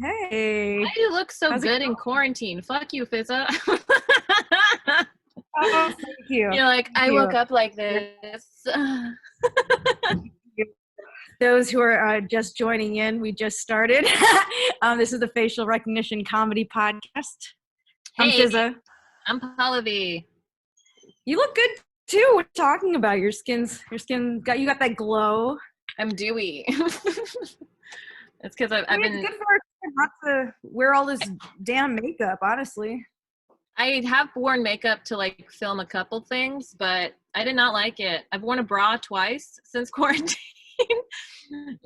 Hey. Why do you look so How's it good in going? quarantine? Fuck you, Fizza. Oh, thank you. You're like, Thank I you. woke up like this. Those who are just joining in, we just started. This is the Facial Recognition Comedy Podcast. I'm Hey, Fizza. I'm Pallavi. You look good too. What are you talking about? Your skin you got that glow. I'm dewy. It's because I've been. It's good for us not to wear all this damn makeup, honestly. I have worn makeup to like film a couple things, but I did not like it. I've worn a bra twice since quarantine.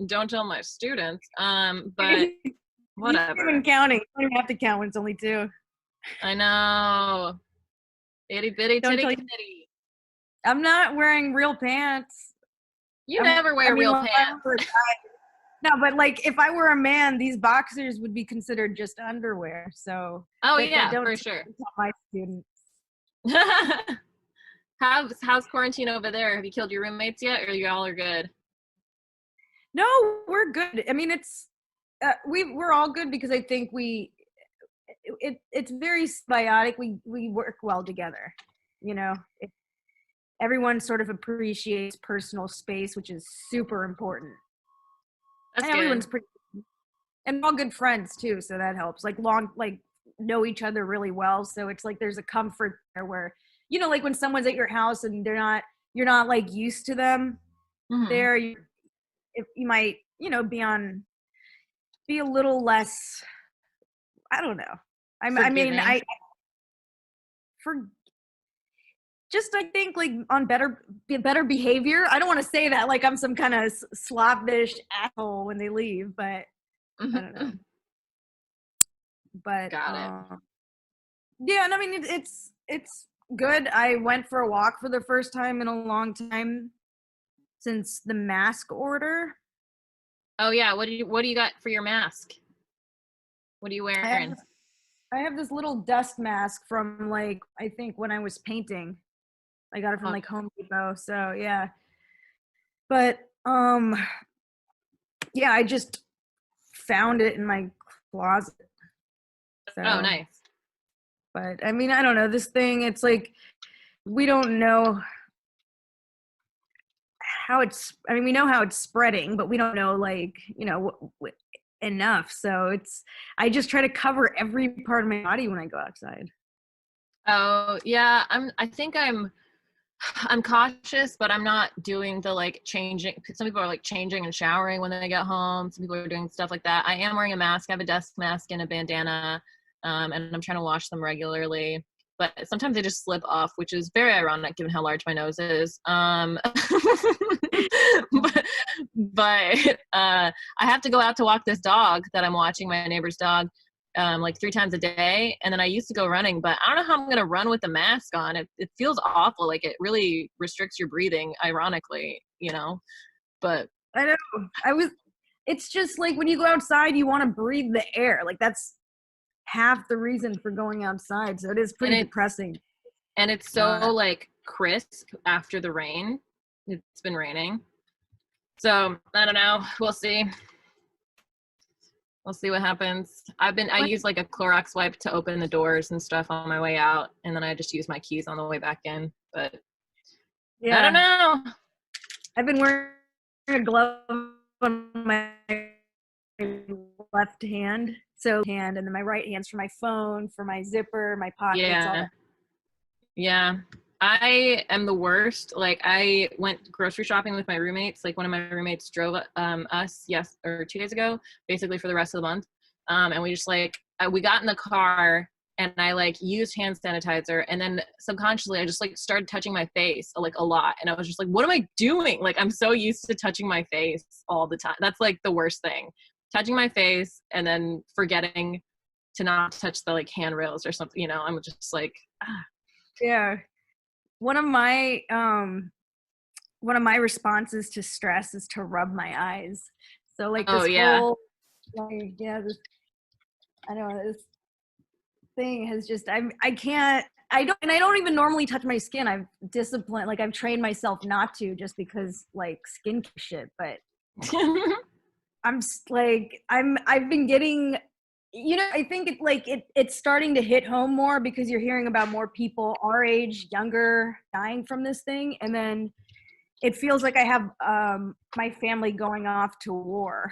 Don't tell my students. But whatever. You're even counting. You don't even have to count when it's only two. I know. Itty bitty titty kitty. I'm not wearing real pants. You never wear real pants. No, but like if I were a man, these boxers would be considered just underwear. So For sure. My students. How's quarantine over there? Have you killed your roommates yet, or y'all are good? No, we're good. I mean, it's we're all good because I think it's very symbiotic. We work well together. You know, everyone sort of appreciates personal space, which is super important. That's and everyone's pretty, and we're all good friends too, so that helps. Like know each other really well, so it's like there's a comfort there where, you know, like when someone's at your house and you're not like used to them. There, you might, you know, be a little less. I don't know. I think like on better behavior. I don't want to say that like I'm some kind of sloppish asshole when they leave, but I don't know. But got it. Yeah, and I mean it's good. I went for a walk for the first time in a long time since the mask order. Oh yeah, what do you got for your mask? What are you wearing? I have this little dust mask from like I think when I was painting. I got it from like Home Depot. So yeah. But yeah, I just found it in my closet. So, oh, nice. But I mean, I don't know. This thing, it's like we don't know how it's. I mean, we know how it's spreading, but we don't know, like, you know, enough. So I just try to cover every part of my body when I go outside. Oh yeah, I think I'm cautious, but I'm not doing the like changing. Some people are like changing and showering when they get home. Some people are doing stuff like that. I am wearing a mask. I have a desk mask and a bandana, and I'm trying to wash them regularly. But sometimes they just slip off, which is very ironic given how large my nose is. But I have to go out to walk this dog that I'm watching, my neighbor's dog. Like 3 times a day, and then I used to go running, but I don't know how I'm gonna run with the mask on. It feels awful. Like it really restricts your breathing, ironically, you know. But I know. It's just like when you go outside, you want to breathe the air. Like that's half the reason for going outside. So it is pretty depressing. And it's so like crisp after the rain. It's been raining, so I don't know. We'll see. We'll see what happens. I use like a Clorox wipe to open the doors and stuff on my way out, and then I just use my keys on the way back in. But yeah, I don't know. I've been wearing a glove on my left hand, and then my right hand's for my phone, for my zipper, my pockets. Yeah. I am the worst. Like I went grocery shopping with my roommates. Like one of my roommates drove us 2 days ago, basically for the rest of the month. And we just like we got in the car and I like used hand sanitizer, and then subconsciously I just like started touching my face like a lot, and I was just like, what am I doing? Like I'm so used to touching my face all the time. That's like the worst thing, touching my face and then forgetting to not touch the like handrails or something, you know. I'm just like Yeah. One of my responses to stress is to rub my eyes. So like this whole like this thing has just I don't even normally touch my skin. I've trained myself not to, just because like skin shit, but I've been getting I think it's starting to hit home more because you're hearing about more people our age, younger, dying from this thing, and then it feels like I have my family going off to war.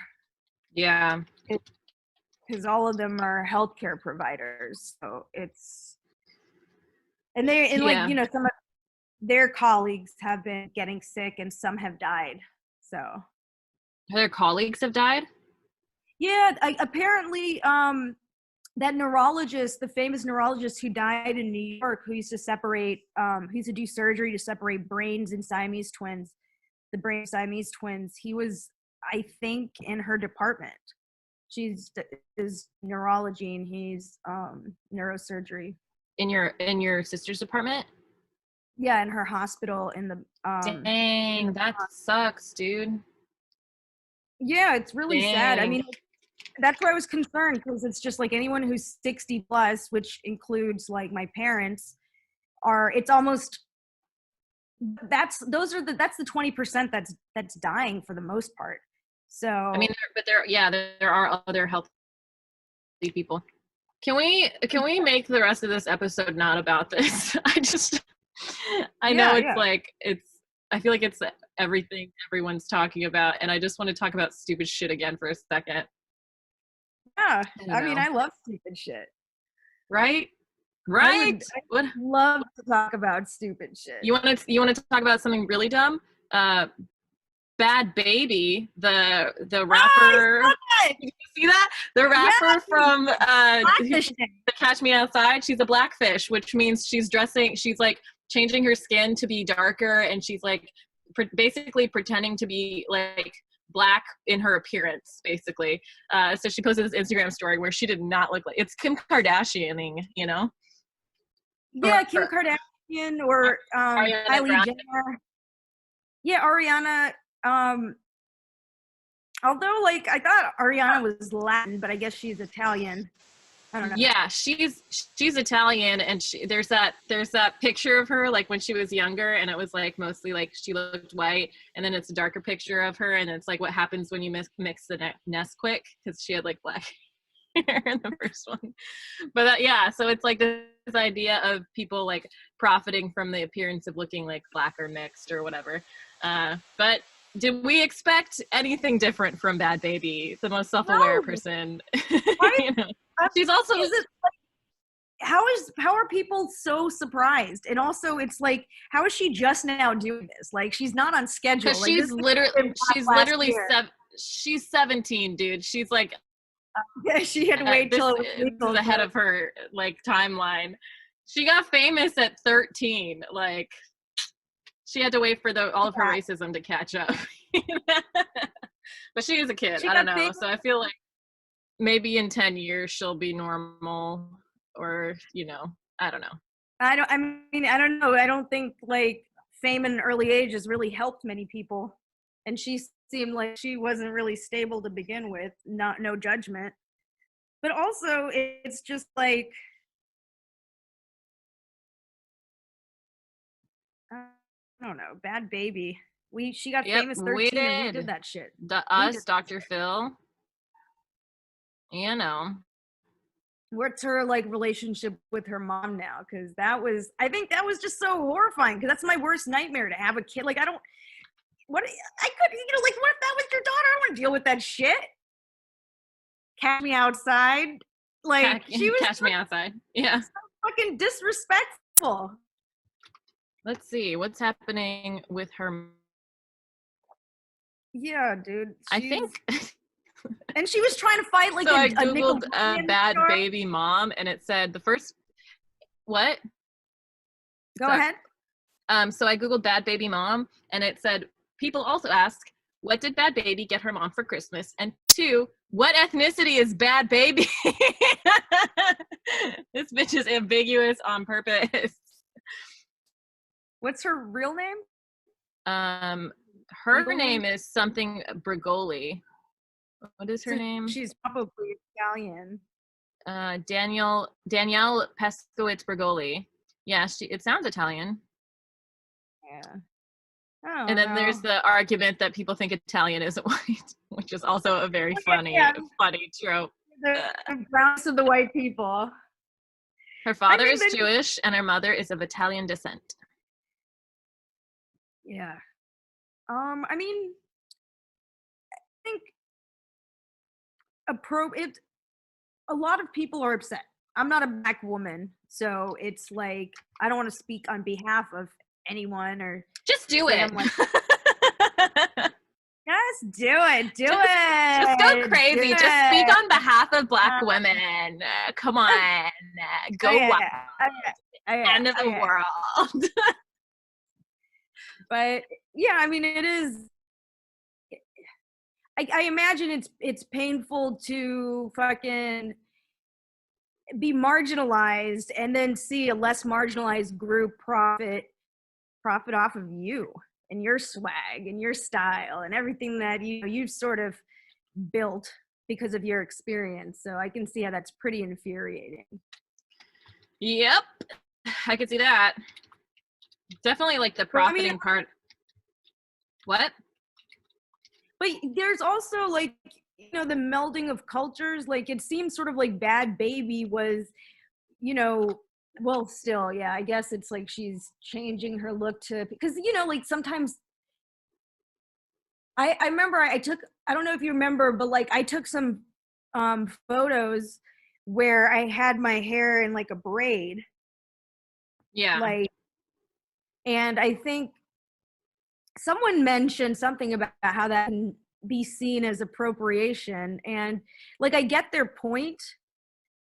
Yeah. Because all of them are healthcare providers, so and some of their colleagues have been getting sick and some have died. So their colleagues have died? Yeah, apparently that neurologist, the famous neurologist who died in New York, who used to do surgery to separate brains in Siamese twins, the brain of Siamese twins, he was, I think, in her department. She's is neurology and he's neurosurgery. In your sister's department? Yeah, in her hospital in the Dang, that sucks, dude. Yeah, it's really sad. I mean, that's why I was concerned, because it's just like anyone who's 60 plus, which includes like my parents, it's almost that's the 20% that's dying for the most part. So I mean, there are other healthy people. Can we make the rest of this episode not about this? I know I feel like it's everything everyone's talking about, and I just want to talk about stupid shit again for a second. Yeah, I mean, I love stupid shit. Right? I would love to talk about stupid shit. You want to talk about something really dumb? Bhad Bhabie, the rapper. Did you see that? The rapper from the Catch Me Outside. She's a blackfish, which means she's like changing her skin to be darker, and she's like basically pretending to be like black in her appearance, basically. So she posted this Instagram story where she did not look like, it's Kim Kardashianing, you know? Yeah, Kim Kardashian or Kylie Jenner. Yeah, Ariana. Although, like, I thought Ariana was Latin, but I guess she's Italian. I don't know. Yeah, she's Italian, and there's that picture of her like when she was younger, and it was like mostly like she looked white, and then it's a darker picture of her, and it's like what happens when you mix the Nesquik, because she had like black hair in the first one. But so it's like this idea of people like profiting from the appearance of looking like black or mixed or whatever. But did we expect anything different from Bhad Bhabie, the most self-aware person? You know? She's also. How are people so surprised? And also, it's like, how is she just now doing this? Like, she's not on schedule. Because like, she's 17, dude. She's like. Yeah, she had to wait till it was legal. This is ahead of her like timeline. She got famous at 13. Like, she had to wait for all of her racism to catch up. But she is a kid. I don't know. So I feel like maybe in 10 years she'll be normal, or I don't know. I don't know. I don't think like fame in an early age has really helped many people, and she seemed like she wasn't really stable to begin with. No judgment, but also it's just like I don't know. Bhad Bhabie. She got famous 13 and we did that shit. Dr. Phil. What's her like relationship with her mom now? Because I think that was just so horrifying. Because that's my worst nightmare, to have a kid. Like, what if that was your daughter? I don't want to deal with that shit. Catch Me Outside. Like, she was Catch Me Outside. Yeah. So fucking disrespectful. Let's see what's happening with her. Yeah, dude. I think. And she was trying to fight like I googled Bhad Bhabie mom, and it said the first. What? Go ahead. So I googled Bhad Bhabie mom, and it said people also ask, what did Bhad Bhabie get her mom for Christmas? And 2, what ethnicity is Bhad Bhabie? This bitch is ambiguous on purpose. What's her real name? Her name is something Brigoli. What is her name? She's probably Italian. Danielle Peskowitz Brigoli. Yeah, it sounds Italian. Yeah. And then there's the argument that people think Italian isn't white, which is also a very funny trope. the brownest of the white people. Her father is Jewish and her mother is of Italian descent. Yeah. I mean, I think a lot of people are upset. I'm not a black woman, so it's like I don't want to speak on behalf of anyone or just do it. Like, just do it. Just go crazy. Just speak on behalf of black women. Come on. Go wild. End of the world. But yeah, I mean, it is. I imagine it's painful to fucking be marginalized and then see a less marginalized group profit off of you and your swag and your style and everything that you've sort of built because of your experience. So I can see how that's pretty infuriating. Yep, I can see that. Definitely like the profiting part. What? But there's also like, the melding of cultures. Like it seems sort of like Bhad Bhabie was, well, still, yeah, I guess it's like she's changing her look because, like sometimes I remember I don't know if you remember, but like I took some photos where I had my hair in like a braid. Yeah. And I think someone mentioned something about how that can be seen as appropriation. And like, I get their point.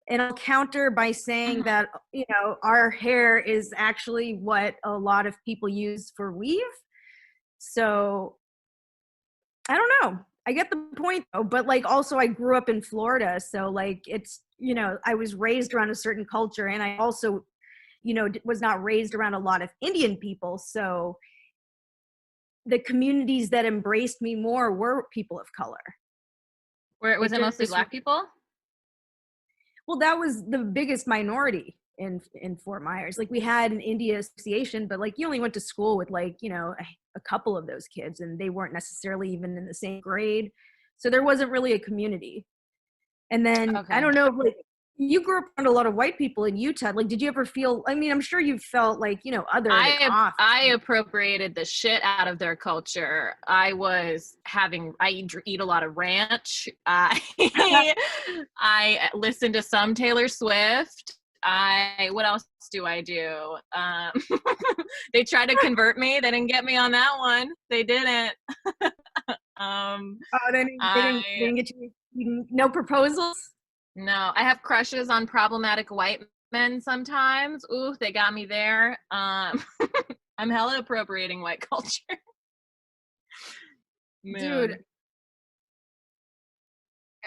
And I'll counter by saying that, our hair is actually what a lot of people use for weave. So I don't know. I get the point though, but like also I grew up in Florida. So like it's, I was raised around a certain culture and I also, was not raised around a lot of Indian people. So the communities that embraced me more were people of color. Was it mostly black people? Well, that was the biggest minority in Fort Myers. Like we had an India association, but like you only went to school with like, a couple of those kids and they weren't necessarily even in the same grade. So there wasn't really a community. And then I don't know, like you grew up around a lot of white people in Utah. Like, did you ever feel, I mean, I'm sure you felt like, I appropriated the shit out of their culture. I eat a lot of ranch. I listened to some Taylor Swift. What else do I do? They tried to convert me. They didn't get me on that one. They didn't. They didn't get you, no proposals? No, I have crushes on problematic white men sometimes. Ooh, they got me there. I'm hella appropriating white culture. Dude,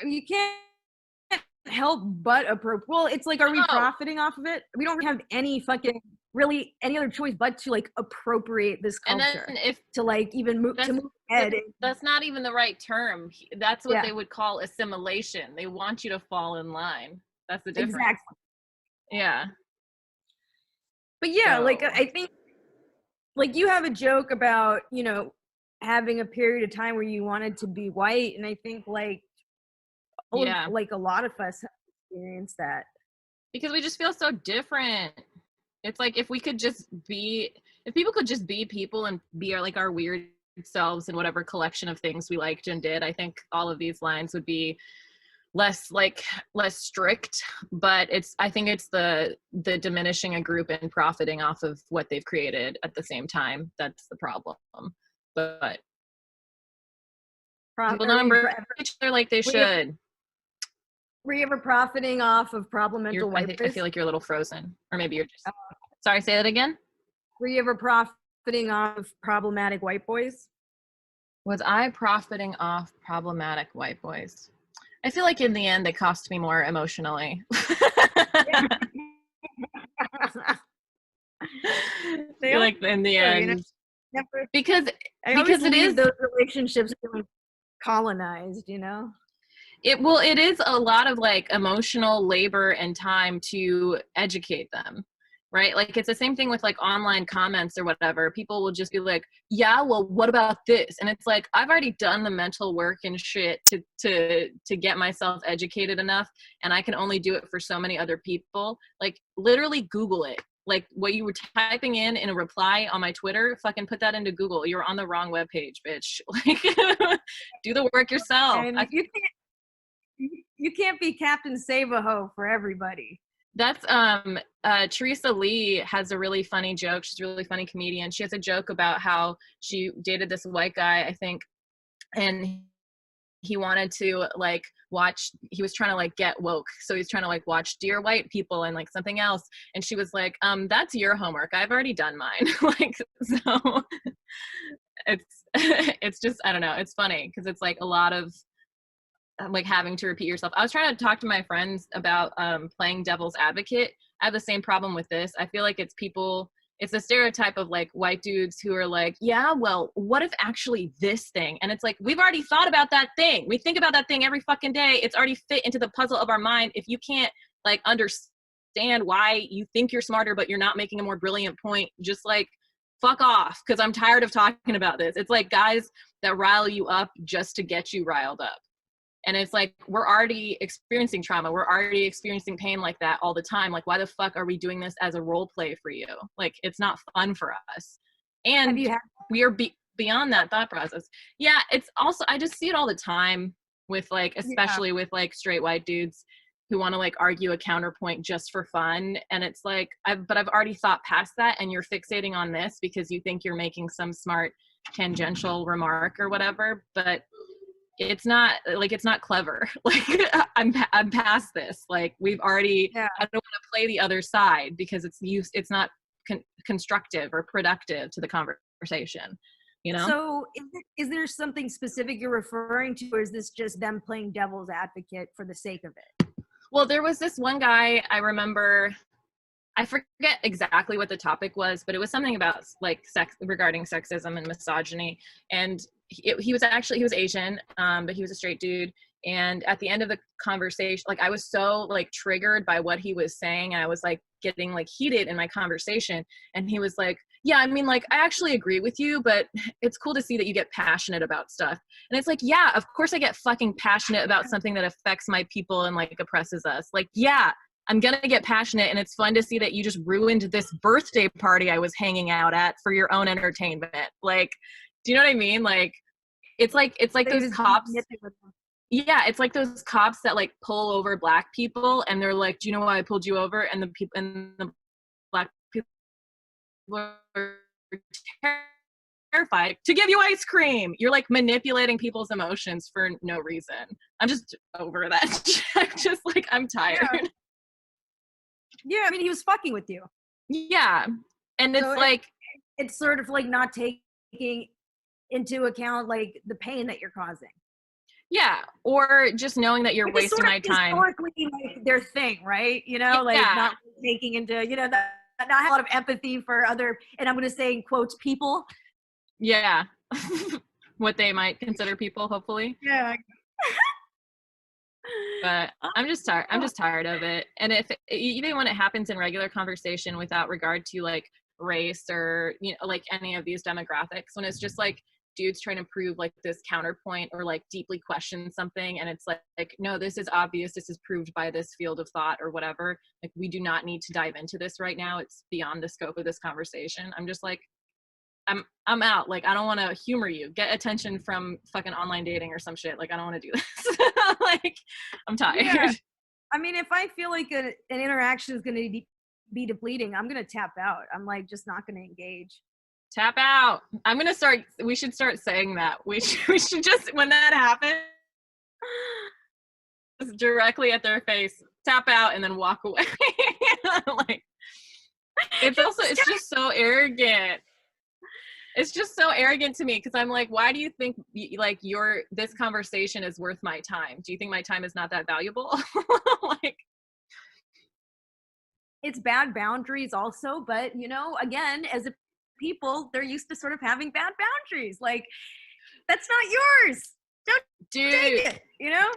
you can't help but appropriate. Well, it's like, are we profiting off of it? We don't have any fucking really any other choice but to like appropriate this culture. And then to like even move ahead. That's not even the right term. That's what they would call assimilation. They want you to fall in line. That's the difference. Exactly. Yeah. But yeah, like I think like you have a joke about, having a period of time where you wanted to be white. And I think like like a lot of us have experienced that. Because we just feel so different. It's like if people could just be people and be our weird selves in whatever collection of things we liked and did, I think all of these lines would be less strict. But I think it's the diminishing a group and profiting off of what they've created at the same time that's the problem. But people don't embrace each other like they should. Were you ever profiting off of problematic white boys? I feel like you're a little frozen. Or maybe you're just... Sorry, say that again? Were you ever profiting off of problematic white boys? Was I profiting off problematic white boys? I feel like in the end, they cost me more emotionally. I feel like in the end... Because it is... those relationships feeling colonized, It is a lot of emotional labor and time to educate them. right? Like it's the same thing with like online comments or whatever. People will just be like, yeah, well, what about this? And it's like, I've already done the mental work and shit to get myself educated enough, and I can only do it for so many other people. Like literally Google it. Like what you were typing in a reply on my Twitter, fucking put that into Google. You're on the wrong webpage, bitch. Like do the work yourself. And you can't be Captain Save-A-Ho for everybody. That's Teresa Lee has a really funny joke. She's a really funny comedian. She has a joke about how she dated this white guy, I think, and he wanted to like watch, he was trying to like get woke, so he's trying to like watch Dear White People and like something else, and she was like, that's your homework, I've already done mine. Like, so it's just, I don't know, it's funny because it's like a lot of like having to repeat yourself. I was trying to talk to my friends about playing devil's advocate. I have the same problem with this. I feel like it's the stereotype of like white dudes who are like, yeah, well, what if actually this thing? And it's like, we've already thought about that thing. We think about that thing every fucking day. It's already fit into the puzzle of our mind. If you can't like understand why you think you're smarter, but you're not making a more brilliant point, just like fuck off. Cause I'm tired of talking about this. It's like guys that rile you up just to get you riled up. And it's like, we're already experiencing trauma. We're already experiencing pain like that all the time. Like, why the fuck are we doing this as a role play for you? Like, it's not fun for us. And we are beyond that thought process. Yeah, it's also, I just see it all the time with like, especially with like straight white dudes who want to like argue a counterpoint just for fun. And it's like, I've already thought past that, and you're fixating on this because you think you're making some smart tangential remark or whatever. But it's not like, it's not clever. Like I'm past this. Like we've already, I don't want to play the other side because it's not constructive or productive to the conversation, you know? So is there something specific you're referring to, or is this just them playing devil's advocate for the sake of it? Well, there was this one guy I remember, I forget exactly what the topic was, but it was something about like sex, regarding sexism and misogyny. And he was Asian, but he was a straight dude. And at the end of the conversation, like I was so like triggered by what he was saying, and I was like getting like heated in my conversation. And he was like, yeah, I mean, like, I actually agree with you, but it's cool to see that you get passionate about stuff. And it's like, yeah, of course I get fucking passionate about something that affects my people and like oppresses us. Like, yeah, I'm going to get passionate, and it's fun to see that you just ruined this birthday party I was hanging out at for your own entertainment. Like, do you know what I mean? Like, it's like those cops. Yeah, it's like those cops that like pull over black people, and they're like, do you know why I pulled you over? And the black people are terrified to give you ice cream. You're like manipulating people's emotions for no reason. I'm just over that. I'm just like, I'm tired. Yeah, I mean, he was fucking with you. Yeah. And it's so like, it's sort of like not taking into account like the pain that you're causing. Yeah, or just knowing that you're wasting my time. Historically, like their thing, right? You know, like not taking into, you know, not have a lot of empathy for other, and I'm going to say in quotes, people. Yeah, what they might consider people, hopefully. Yeah. But I'm just tired. I'm just tired of it. And even when it happens in regular conversation without regard to like race or, you know, like any of these demographics, when it's just like dudes trying to prove like this counterpoint or like deeply question something, and it's like no, this is obvious, this is proved by this field of thought or whatever, like we do not need to dive into this right now, it's beyond the scope of this conversation. I'm just like, I'm out. Like, I don't want to humor you. Get attention from fucking online dating or some shit. Like, I don't want to do this. Like, I'm tired. Yeah. I mean, if I feel like an interaction is going to be depleting, I'm going to tap out. I'm like just not going to engage. Tap out. We should start saying that. We should just, when that happens, just directly at their face, tap out and then walk away. Like, it's just so arrogant. It's just so arrogant to me, because I'm like, why do you think like this conversation is worth my time? Do you think my time is not that valuable? Like, it's bad boundaries also, but you know, again, as a people, they're used to sort of having bad boundaries. Like, that's not yours. Don't take it, you know?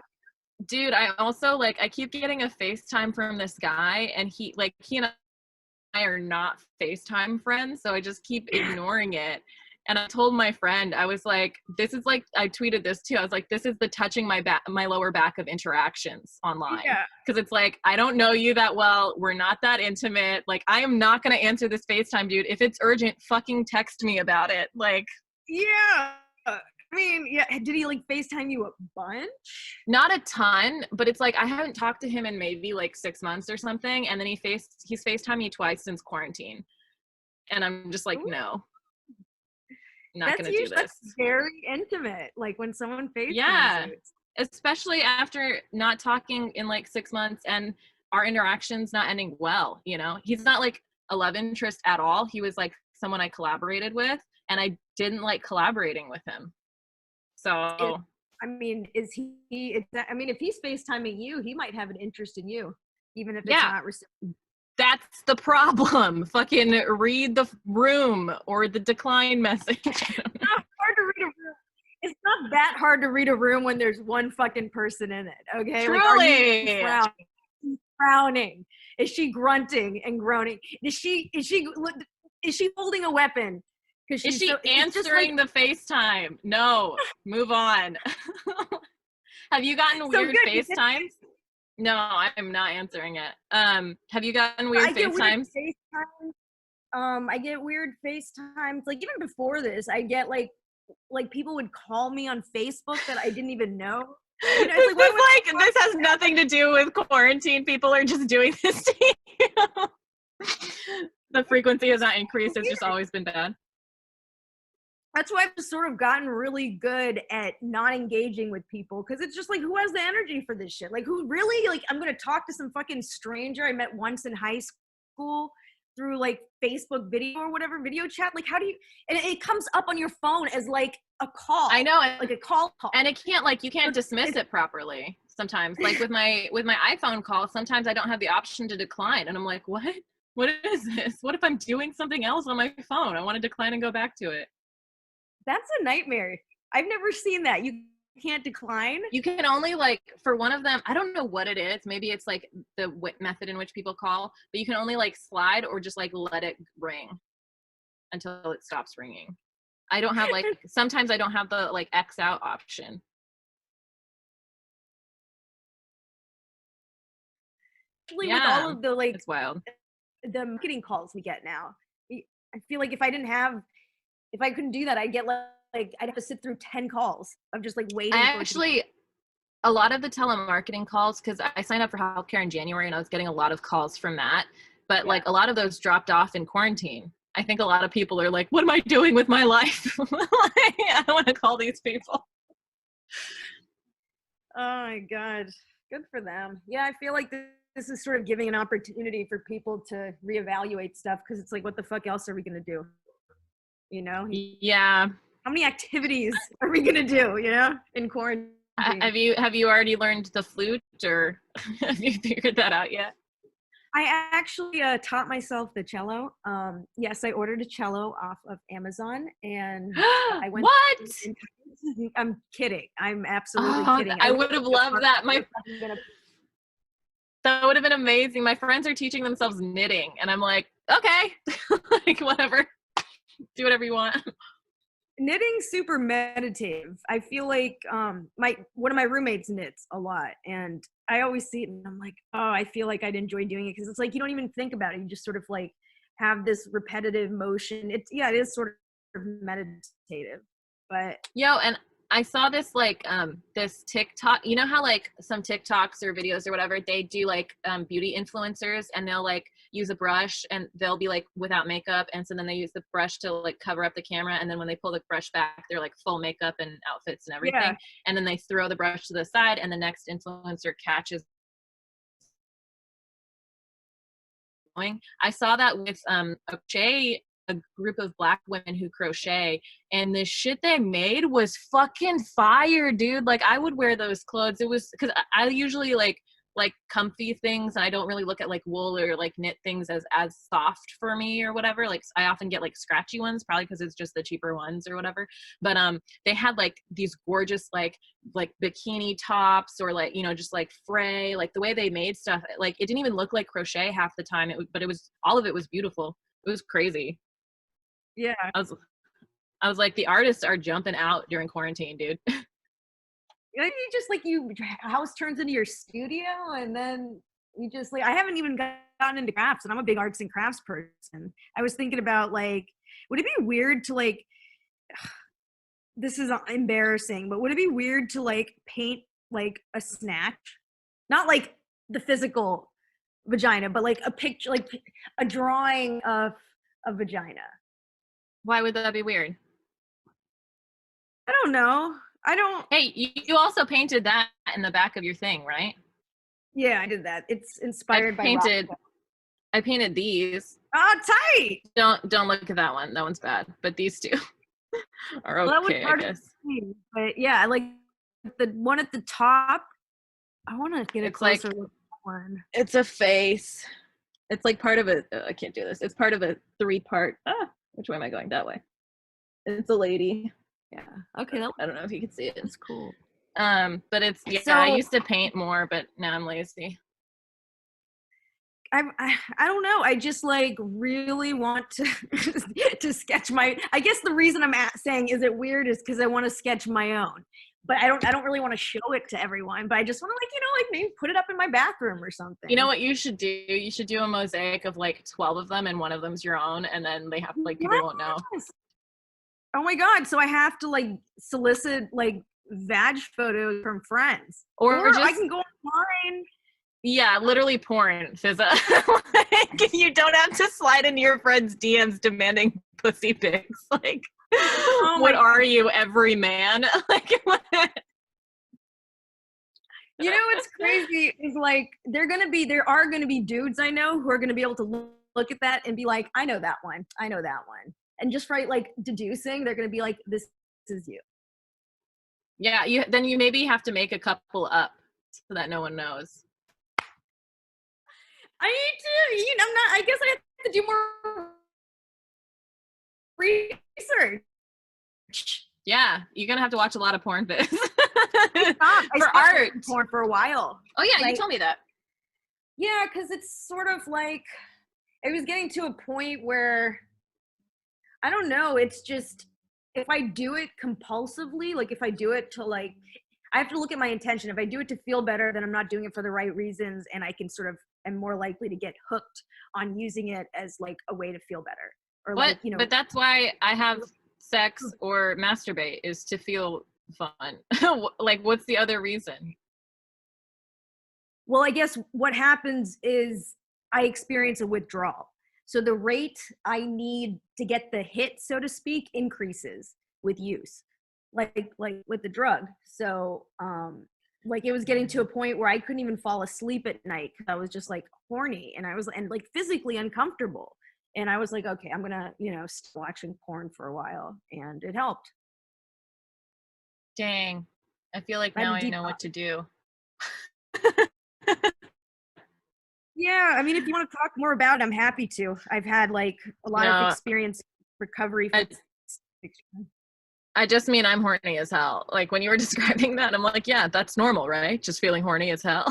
Dude, I also like, I keep getting a FaceTime from this guy, and he and are not FaceTime friends, so I just keep ignoring it. And I told my friend, I was like, this is like, I tweeted this too. I was like, this is the touching my lower back of interactions online. Yeah. Cause it's like, I don't know you that well. We're not that intimate. Like, I am not going to answer this FaceTime, dude. If it's urgent, fucking text me about it. Like, yeah. I mean, yeah. Did he like FaceTime you a bunch? not a ton, but it's like, I haven't talked to him in maybe like 6 months or something. And then he's FaceTimed me twice since quarantine. And I'm just like, Ooh. no. Not gonna do this. That's very intimate. Like when someone FaceTimes you. Especially after not talking in like 6 months and our interactions not ending well. You know, he's not like a love interest at all. He was like someone I collaborated with, and I didn't like collaborating with him. So I mean, is he? I mean, if he's FaceTiming you, he might have an interest in you, even if it's not reciprocal. That's the problem. Fucking read the room or the decline message. It's not hard to read a room. It's not that hard to read a room when there's one fucking person in it. Okay. Truly. Like, are you frowning? Is she grunting and groaning? Is she holding a weapon? Is she answering the FaceTime? No. Move on. Have you gotten weird FaceTimes? No, I'm not answering it. Have you gotten weird FaceTimes? I get weird FaceTimes. Like even before this, I get like people would call me on Facebook that I didn't even know. You know, it's this has nothing to do with quarantine. People are just doing this to you. The frequency has not increased. It's just always been bad. That's why I've sort of gotten really good at not engaging with people, because it's just like, who has the energy for this shit? Like, who really, like, I'm going to talk to some fucking stranger I met once in high school through like Facebook video or whatever, video chat. Like, how do you, and it comes up on your phone as like a call. I know. Like a call. And it can't, like, you can't dismiss it properly sometimes. Like with my iPhone call, sometimes I don't have the option to decline. And I'm like, what is this? What if I'm doing something else on my phone? I want to decline and go back to it. That's a nightmare. I've never seen that. You can't decline. You can only, like, for one of them, I don't know what it is. Maybe it's like the method in which people call, but you can only like slide or just like let it ring until it stops ringing. I don't have like, sometimes I don't have the like X out option. With all of the like, it's wild. The marketing calls we get now. I feel like if I couldn't do that, I'd get like I'd have to sit through 10 calls of just like waiting. A lot of the telemarketing calls, because I signed up for healthcare in January and I was getting a lot of calls from that, but like a lot of those dropped off in quarantine. I think a lot of people are like, what am I doing with my life? I don't want to call these people. Oh my God. Good for them. Yeah, I feel like this is sort of giving an opportunity for people to reevaluate stuff, because it's like, what the fuck else are we going to do? You know? Yeah. How many activities are we going to do, you know, in quarantine? Have you already learned the flute, or have you figured that out yet? I actually taught myself the cello. Yes, I ordered a cello off of Amazon, and I went. What? I'm kidding. I'm absolutely kidding. I would have loved that. That would have been amazing. My friends are teaching themselves knitting, and I'm like, okay, like whatever. Do whatever you want. Knitting's super meditative. I feel like one of my roommates knits a lot, and I always see it and I'm like, oh, I feel like I'd enjoy doing it, because it's like you don't even think about it. You just sort of like have this repetitive motion. It is sort of meditative. But and I saw this like this TikTok, you know how like some TikToks or videos or whatever, they do like beauty influencers, and they'll like use a brush and they'll be like without makeup, and so then they use the brush to like cover up the camera, and then when they pull the brush back, they're like full makeup and outfits and everything, and then they throw the brush to the side, and the next influencer catches. I saw that with a group of Black women who crochet, and the shit they made was fucking fire, dude. Like, I would wear those clothes. It was because I usually like like comfy things, and I don't really look at like wool or like knit things as soft for me or whatever. Like I often get like scratchy ones, probably because it's just the cheaper ones or whatever. But they had like these gorgeous like bikini tops, or like, you know, just like fray, like the way they made stuff, like it didn't even look like crochet half the time. But it was, all of it was beautiful. It was crazy. Yeah. I was like, the artists are jumping out during quarantine, dude. You just like, your house turns into your studio, and then you just like, I haven't even gotten into crafts, and I'm a big arts and crafts person. I was thinking about like, would it be weird to like, this is embarrassing, but would it be weird to like paint like a snatch? Not like the physical vagina, but like a picture, like a drawing of a vagina. Why would that be weird? I don't know. I don't. Hey, you also painted that in the back of your thing, right? Yeah, I did that. It's inspired by I painted these. Oh, tight. Don't look at that one. That one's bad. But these two are okay, I guess. But yeah, I like the one at the top. I want to get a closer look at that one. It's a face. It's like part of a. I can't do this. It's part of a 3-part. Which way am I going? That way. It's a lady. Yeah. Okay. I don't know if you can see it. It's cool. But it's, yeah, so, I used to paint more, but now I'm lazy. I don't know. I just like really want to to sketch my. I guess the reason I'm saying is it weird is because I want to sketch my own, but I don't really want to show it to everyone. But I just want to, like, you know, like maybe put it up in my bathroom or something. You know what you should do? You should do a mosaic of like 12 of them, and one of them's your own, and then they have like people won't know. Oh my God! So I have to like solicit like vag photos from friends, or just, I can go online. Yeah, literally porn, Fizza. Like, you don't have to slide into your friends' DMs demanding pussy pics. Like, what are you, every man? Like, what? You know what's crazy is like there are gonna be dudes I know who are gonna be able to look at that and be like, I know that one, and just right like deducing, they're gonna be like, this is you. Yeah, then you maybe have to make a couple up so that no one knows. I need to, I guess I have to do more research. Yeah, you're gonna have to watch a lot of porn vids. For art. Porn for a while. Oh yeah, you told me that. Yeah, because it's sort of like, it was getting to a point where, I don't know, it's just, if I do it compulsively, like if I do it to like, I have to look at my intention. If I do it to feel better, then I'm not doing it for the right reasons, and I can sort of, am more likely to get hooked on using it as like a way to feel better. Or like, you know. But that's why I have sex or masturbate, is to feel fun. Like, what's the other reason? Well, I guess what happens is I experience a withdrawal. So the rate I need to get the hit, so to speak, increases with use, like with the drug. So, like it was getting to a point where I couldn't even fall asleep at night because I was just like horny, and I was like physically uncomfortable. And I was like, okay, I'm gonna, stop watching porn for a while, and it helped. Dang, I feel like now I know what to do. Yeah, I mean, if you want to talk more about it, I'm happy to. I've had like a lot of experience recovery. I just mean I'm horny as hell. Like when you were describing that, I'm like, yeah, that's normal, right? Just feeling horny as hell.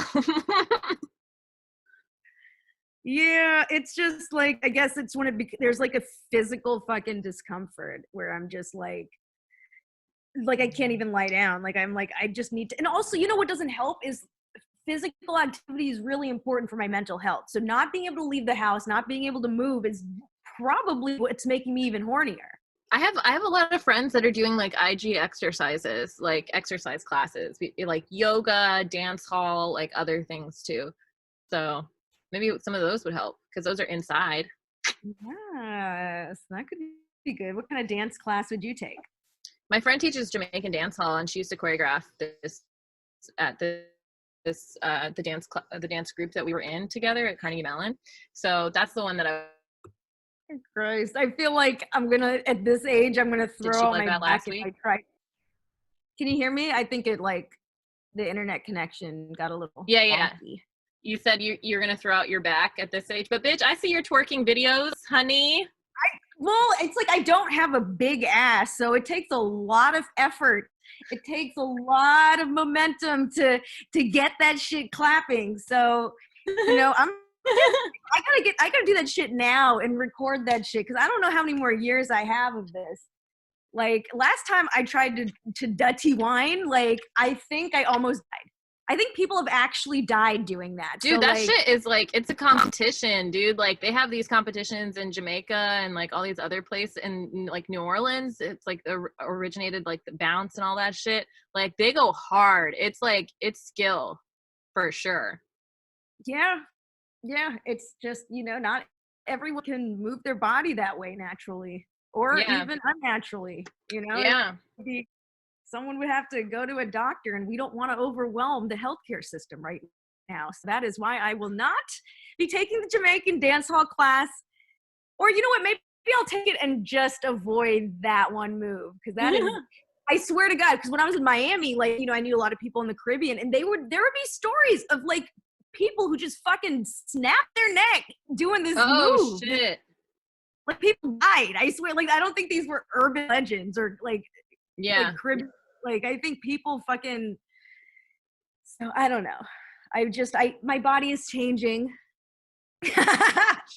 Yeah, it's just like, I guess it's when there's like a physical fucking discomfort where I'm just like I can't even lie down. Like I'm like, I just need to. And also, you know what doesn't help is physical activity is really important for my mental health. So not being able to leave the house, not being able to move is probably what's making me even hornier. I have a lot of friends that are doing like IG exercises, like exercise classes, like yoga, dance hall, like other things too. So maybe some of those would help because those are inside. Yes, that could be good. What kind of dance class would you take? My friend teaches Jamaican dance hall, and she used to choreograph this at the dance group that we were in together at Carnegie Mellon. So that's the one that I. Christ, I feel like at this age, I'm gonna throw out my back if I try. Can you hear me? I think the internet connection got a little yeah. wonky. You said you're gonna throw out your back at this age, but bitch, I see your twerking videos, honey. Well, it's like I don't have a big ass, so it takes a lot of effort. It takes a lot of momentum to get that shit clapping. So, I gotta do that shit now and record that shit because I don't know how many more years I have of this. Like last time I tried to dutty wine, like I think I almost died. I think people have actually died doing that. Dude, so, that like, shit is like, it's a competition, dude. Like they have these competitions in Jamaica and like all these other places in like New Orleans. It's like originated like the bounce and all that shit. Like they go hard. It's like, it's skill for sure. Yeah. It's just, not everyone can move their body that way naturally or even unnaturally, Yeah. Someone would have to go to a doctor, and we don't want to overwhelm the healthcare system right now. So that is why I will not be taking the Jamaican dance hall class. Or you know what? Maybe I'll take it and just avoid that one move because that is. I swear to God, because when I was in Miami, like I knew a lot of people in the Caribbean, and there would be stories of like people who just fucking snapped their neck doing this move. Oh shit! Like people died. I swear. Like I don't think these were urban legends or like like Caribbean. Like I think people fucking. So I don't know. My body is changing.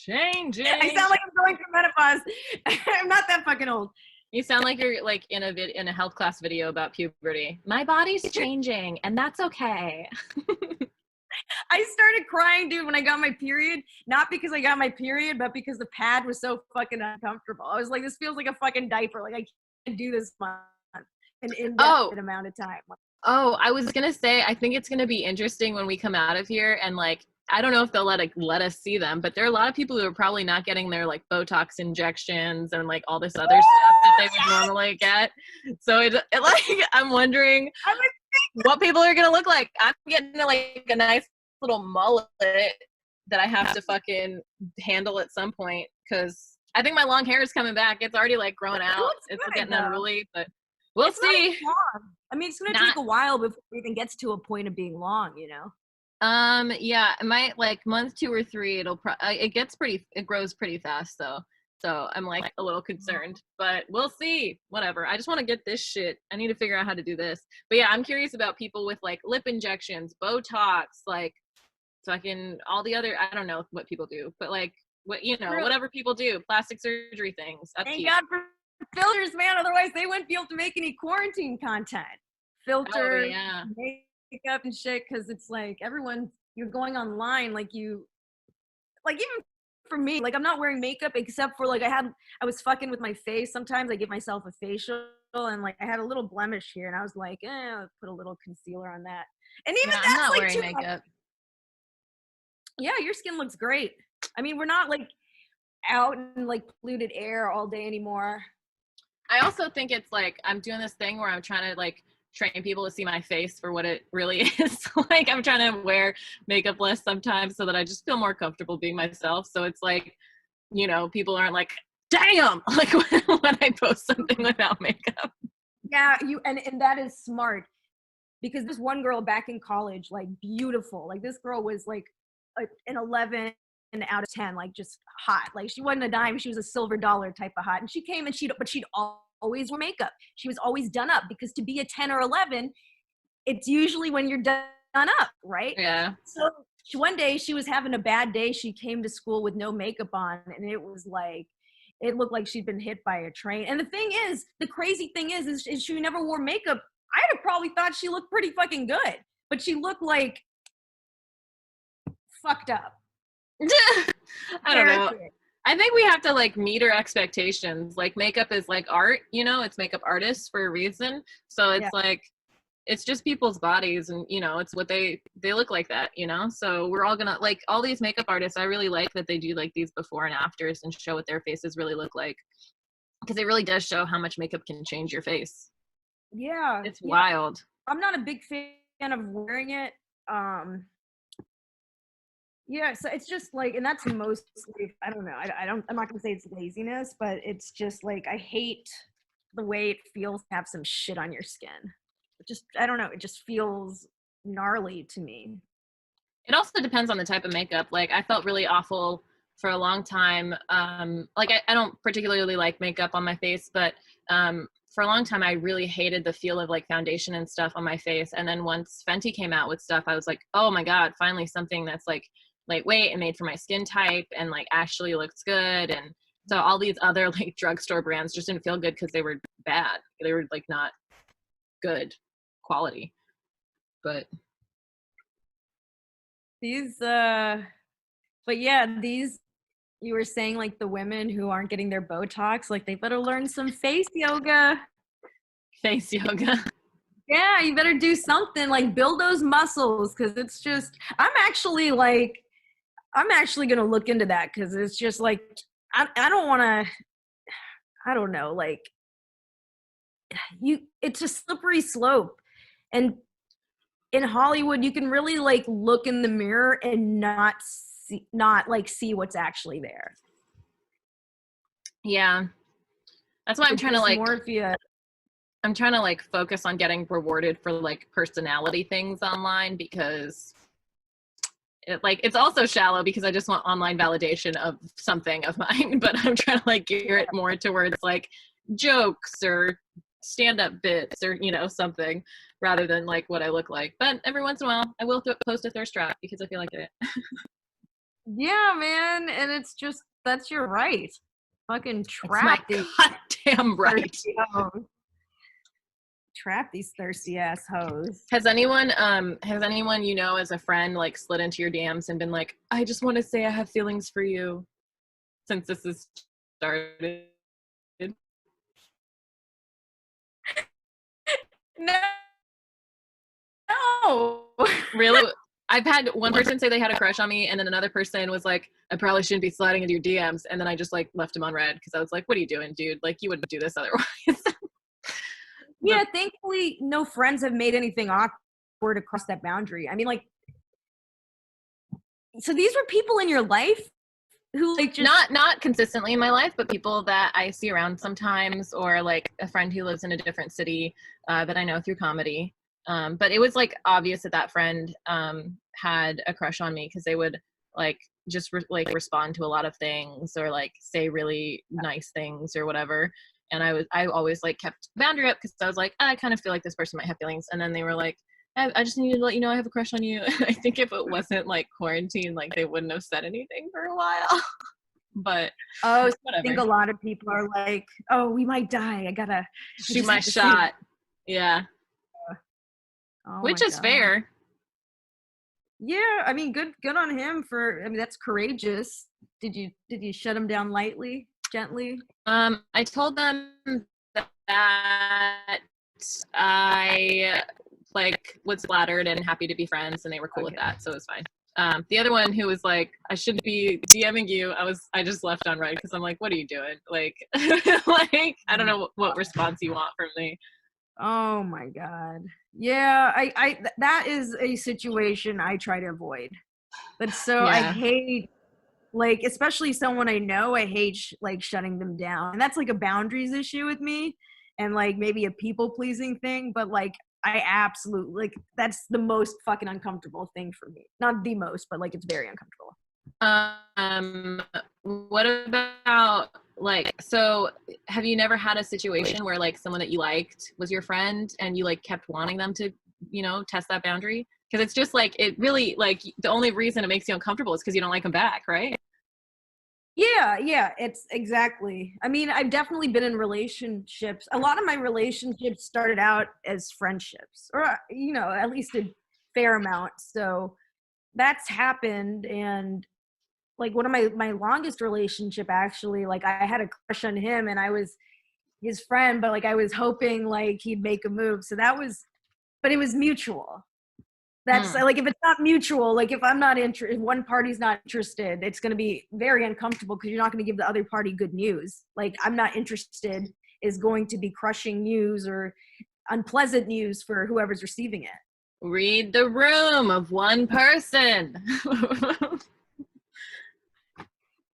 Changing. I sound like I'm going through menopause. I'm not that fucking old. You sound like you're like in a health class video about puberty. My body's changing, and that's okay. I started crying, dude, when I got my period. Not because I got my period, but because the pad was so fucking uncomfortable. I was like, this feels like a fucking diaper. Like I can't do this month. An indefinite amount of time. Oh, I was gonna say, I think it's gonna be interesting when we come out of here, and like, I don't know if they'll let us see them, but there are a lot of people who are probably not getting their like Botox injections and like all this other stuff that they would normally get. So it like, I'm wondering what people are gonna look like. I'm getting like a nice little mullet that I have to fucking handle at some point because I think my long hair is coming back. It's already like growing out. It's getting unruly, but we'll see. I mean, it's going to take a while before it even gets to a point of being long, Yeah, it might like month 2 or 3. It grows pretty fast though. So I'm like a little concerned, but we'll see. Whatever. I just want to get this shit. I need to figure out how to do this. But yeah, I'm curious about people with like lip injections, Botox, like fucking all the other. I don't know what people do, but like whatever people do, plastic surgery things. Thank God for filters, man. Otherwise, they wouldn't be able to make any quarantine content. Filter, makeup, and shit. Because it's like you're going online, like even for me, like I'm not wearing makeup except for like I was fucking with my face. Sometimes I give myself a facial, and like I had a little blemish here, and I was like, I'll put a little concealer on that. And even that's I'm not like wearing makeup. Yeah, your skin looks great. I mean, we're not like out in like polluted air all day anymore. I also think it's like I'm doing this thing where I'm trying to like train people to see my face for what it really is. Like I'm trying to wear makeup less sometimes so that I just feel more comfortable being myself. So it's like, people aren't like, damn, like when I post something without makeup. Yeah, and that is smart because this one girl back in college, like beautiful, like this girl was like an 11 out of 10, like just hot. Like she wasn't a dime, she was a silver dollar type of hot. And she came and she'd always wear makeup. She was always done up because to be a 10 or 11, it's usually when you're done up, right? Yeah. So one day she was having a bad day. She came to school with no makeup on, and it looked like she'd been hit by a train. And the crazy thing is she never wore makeup. I'd have probably thought she looked pretty fucking good, but she looked like fucked up. I don't know. I think we have to like meet our expectations. Like makeup is like art, it's makeup artists for a reason. So it's like, it's just people's bodies and, it's what they look like that, So we're all gonna like all these makeup artists. I really like that they do like these before and afters and show what their faces really look like. Because it really does show how much makeup can change your face. Yeah. It's wild. I'm not a big fan of wearing it. Yeah, so it's just like, and that's mostly, I don't know, I'm not gonna say it's laziness, but it's just like, I hate the way it feels to have some shit on your skin. I don't know, it just feels gnarly to me. It also depends on the type of makeup. Like, I felt really awful for a long time. Like, I don't particularly like makeup on my face, but for a long time, I really hated the feel of like foundation and stuff on my face. And then once Fenty came out with stuff, I was like, oh my God, finally something that's like lightweight and made for my skin type and like actually looks good. And so all these other like drugstore brands just didn't feel good because they were bad. They were like not good quality. But these, but yeah, these, you were saying like the women who aren't getting their Botox, like they better learn some face yoga. face yoga. Yeah, you better do something, like build those muscles, because it's just, I'm actually gonna look into that, because it's just like, I don't want to, I don't know, like, it's a slippery slope. And in Hollywood, you can really like look in the mirror and not see what's actually there. Yeah. That's why I'm trying to like, dysmorphia. I'm trying to like focus on getting rewarded for like personality things online, because it's also shallow because I just want online validation of something of mine, but I'm trying to like gear it more towards like jokes or stand-up bits or, you know, something rather than like what I look like. But every once in a while I will post a thirst trap because I feel like it. Yeah, man. And it's just, that's your right. Fucking trap these goddamn right. Trap these thirsty ass hoes. Has anyone you know as a friend like slid into your DMs and been like, I just want to say I have feelings for you since this has started? No. Really? I've had one person say they had a crush on me, and then another person was like, I probably shouldn't be sliding into your DMs, and then I just like left him on red because I was like, what are you doing, dude? Like, you wouldn't do this otherwise. Yeah, thankfully no friends have made anything awkward across that boundary. I mean, like, so these were people in your life who like just not consistently in my life, but people that I see around sometimes, or like a friend who lives in a different city that I know through comedy. But it was like obvious that friend had a crush on me because they would like just respond to a lot of things or like say really nice things or whatever. And I always like kept the boundary up because I was like, I kind of feel like this person might have feelings. And then they were like, I just needed to let you know I have a crush on you. I think if it wasn't like quarantine, like they wouldn't have said anything for a while. But so whatever. I think a lot of people are like, oh, we might die. I gotta shoot my shot. Yeah. Oh, which is fair. Yeah, I mean, good on him for, I mean, that's courageous. Did you shut him down lightly, gently? I told them that I like was flattered and happy to be friends, and they were cool with that, so it was fine. The other one who was like, I shouldn't be DMing you, I just left on red because I'm like, what are you doing? Like, like I don't know what response you want from me. Oh my God. Yeah, I that is a situation I try to avoid. But so I hate, like, especially someone I know, I hate like shutting them down. And that's like a boundaries issue with me and like maybe a people pleasing thing, but like I absolutely, like, that's the most fucking uncomfortable thing for me. Not the most, but like it's very uncomfortable. What about like, so have you never had a situation where like someone that you liked was your friend and you like kept wanting them to, you know, test that boundary? Because it's just like, it really, like, the only reason it makes you uncomfortable is because you don't like them back, right? Yeah, it's exactly. I mean, I've definitely been in relationships. A lot of my relationships started out as friendships, or, you know, at least a fair amount. So that's happened. And like one of my longest relationship, actually, like I had a crush on him and I was his friend, but like I was hoping like he'd make a move. So that was, but it was mutual. That's like, if it's not mutual, like if I'm not interested, if one party's not interested, it's going to be very uncomfortable because you're not going to give the other party good news. Like, I'm not interested is going to be crushing news or unpleasant news for whoever's receiving it. Read the room of one person.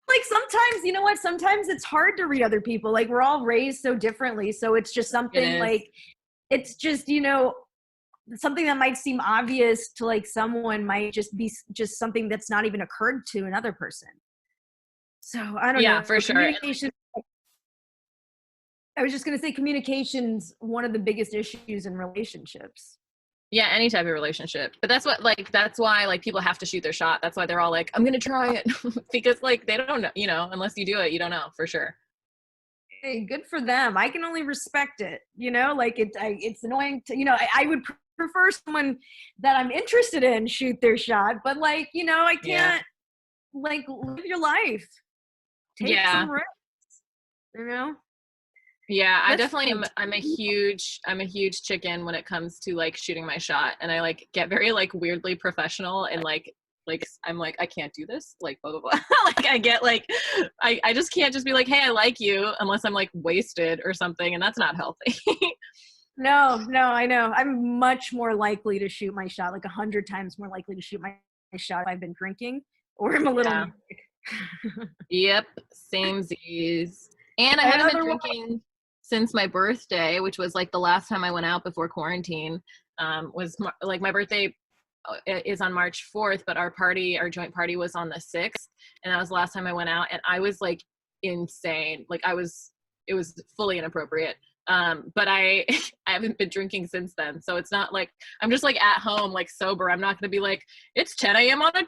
Like, sometimes, you know what? Sometimes it's hard to read other people. Like, we're all raised so differently. So it's just something like, it's just, you know, something that might seem obvious to like someone might just be just something that's not even occurred to another person. So I don't know. Yeah, for sure. Communication, I was just going to say communication's one of the biggest issues in relationships. Yeah, any type of relationship. But that's why like people have to shoot their shot. That's why they're all like, I'm going to try it. Because like they don't know, you know, unless you do it, you don't know for sure. Hey, good for them. I can only respect it, you know, like it's annoying to, you know, I would prefer someone that I'm interested in shoot their shot, but like, you know, I can't like live your life. Take some risks, you know? Yeah, I definitely am. I'm a huge chicken when it comes to like shooting my shot, and I like get very like weirdly professional and like I'm like, I can't do this, like blah blah blah. Like I get like I just can't just be like, hey, I like you, unless I'm like wasted or something, and that's not healthy. No, I know. I'm much more likely to shoot my shot, like 100 times more likely to shoot my shot if I've been drinking or I'm a little. Yep, samesies. And I haven't been drinking since my birthday, which was like the last time I went out before quarantine. Was like my birthday is on March 4th, but our joint party was on the 6th, and that was the last time I went out, and I was like insane. Like it was fully inappropriate. But I haven't been drinking since then, so it's not like I'm just like at home like sober. I'm not gonna be like, it's 10 a.m. on a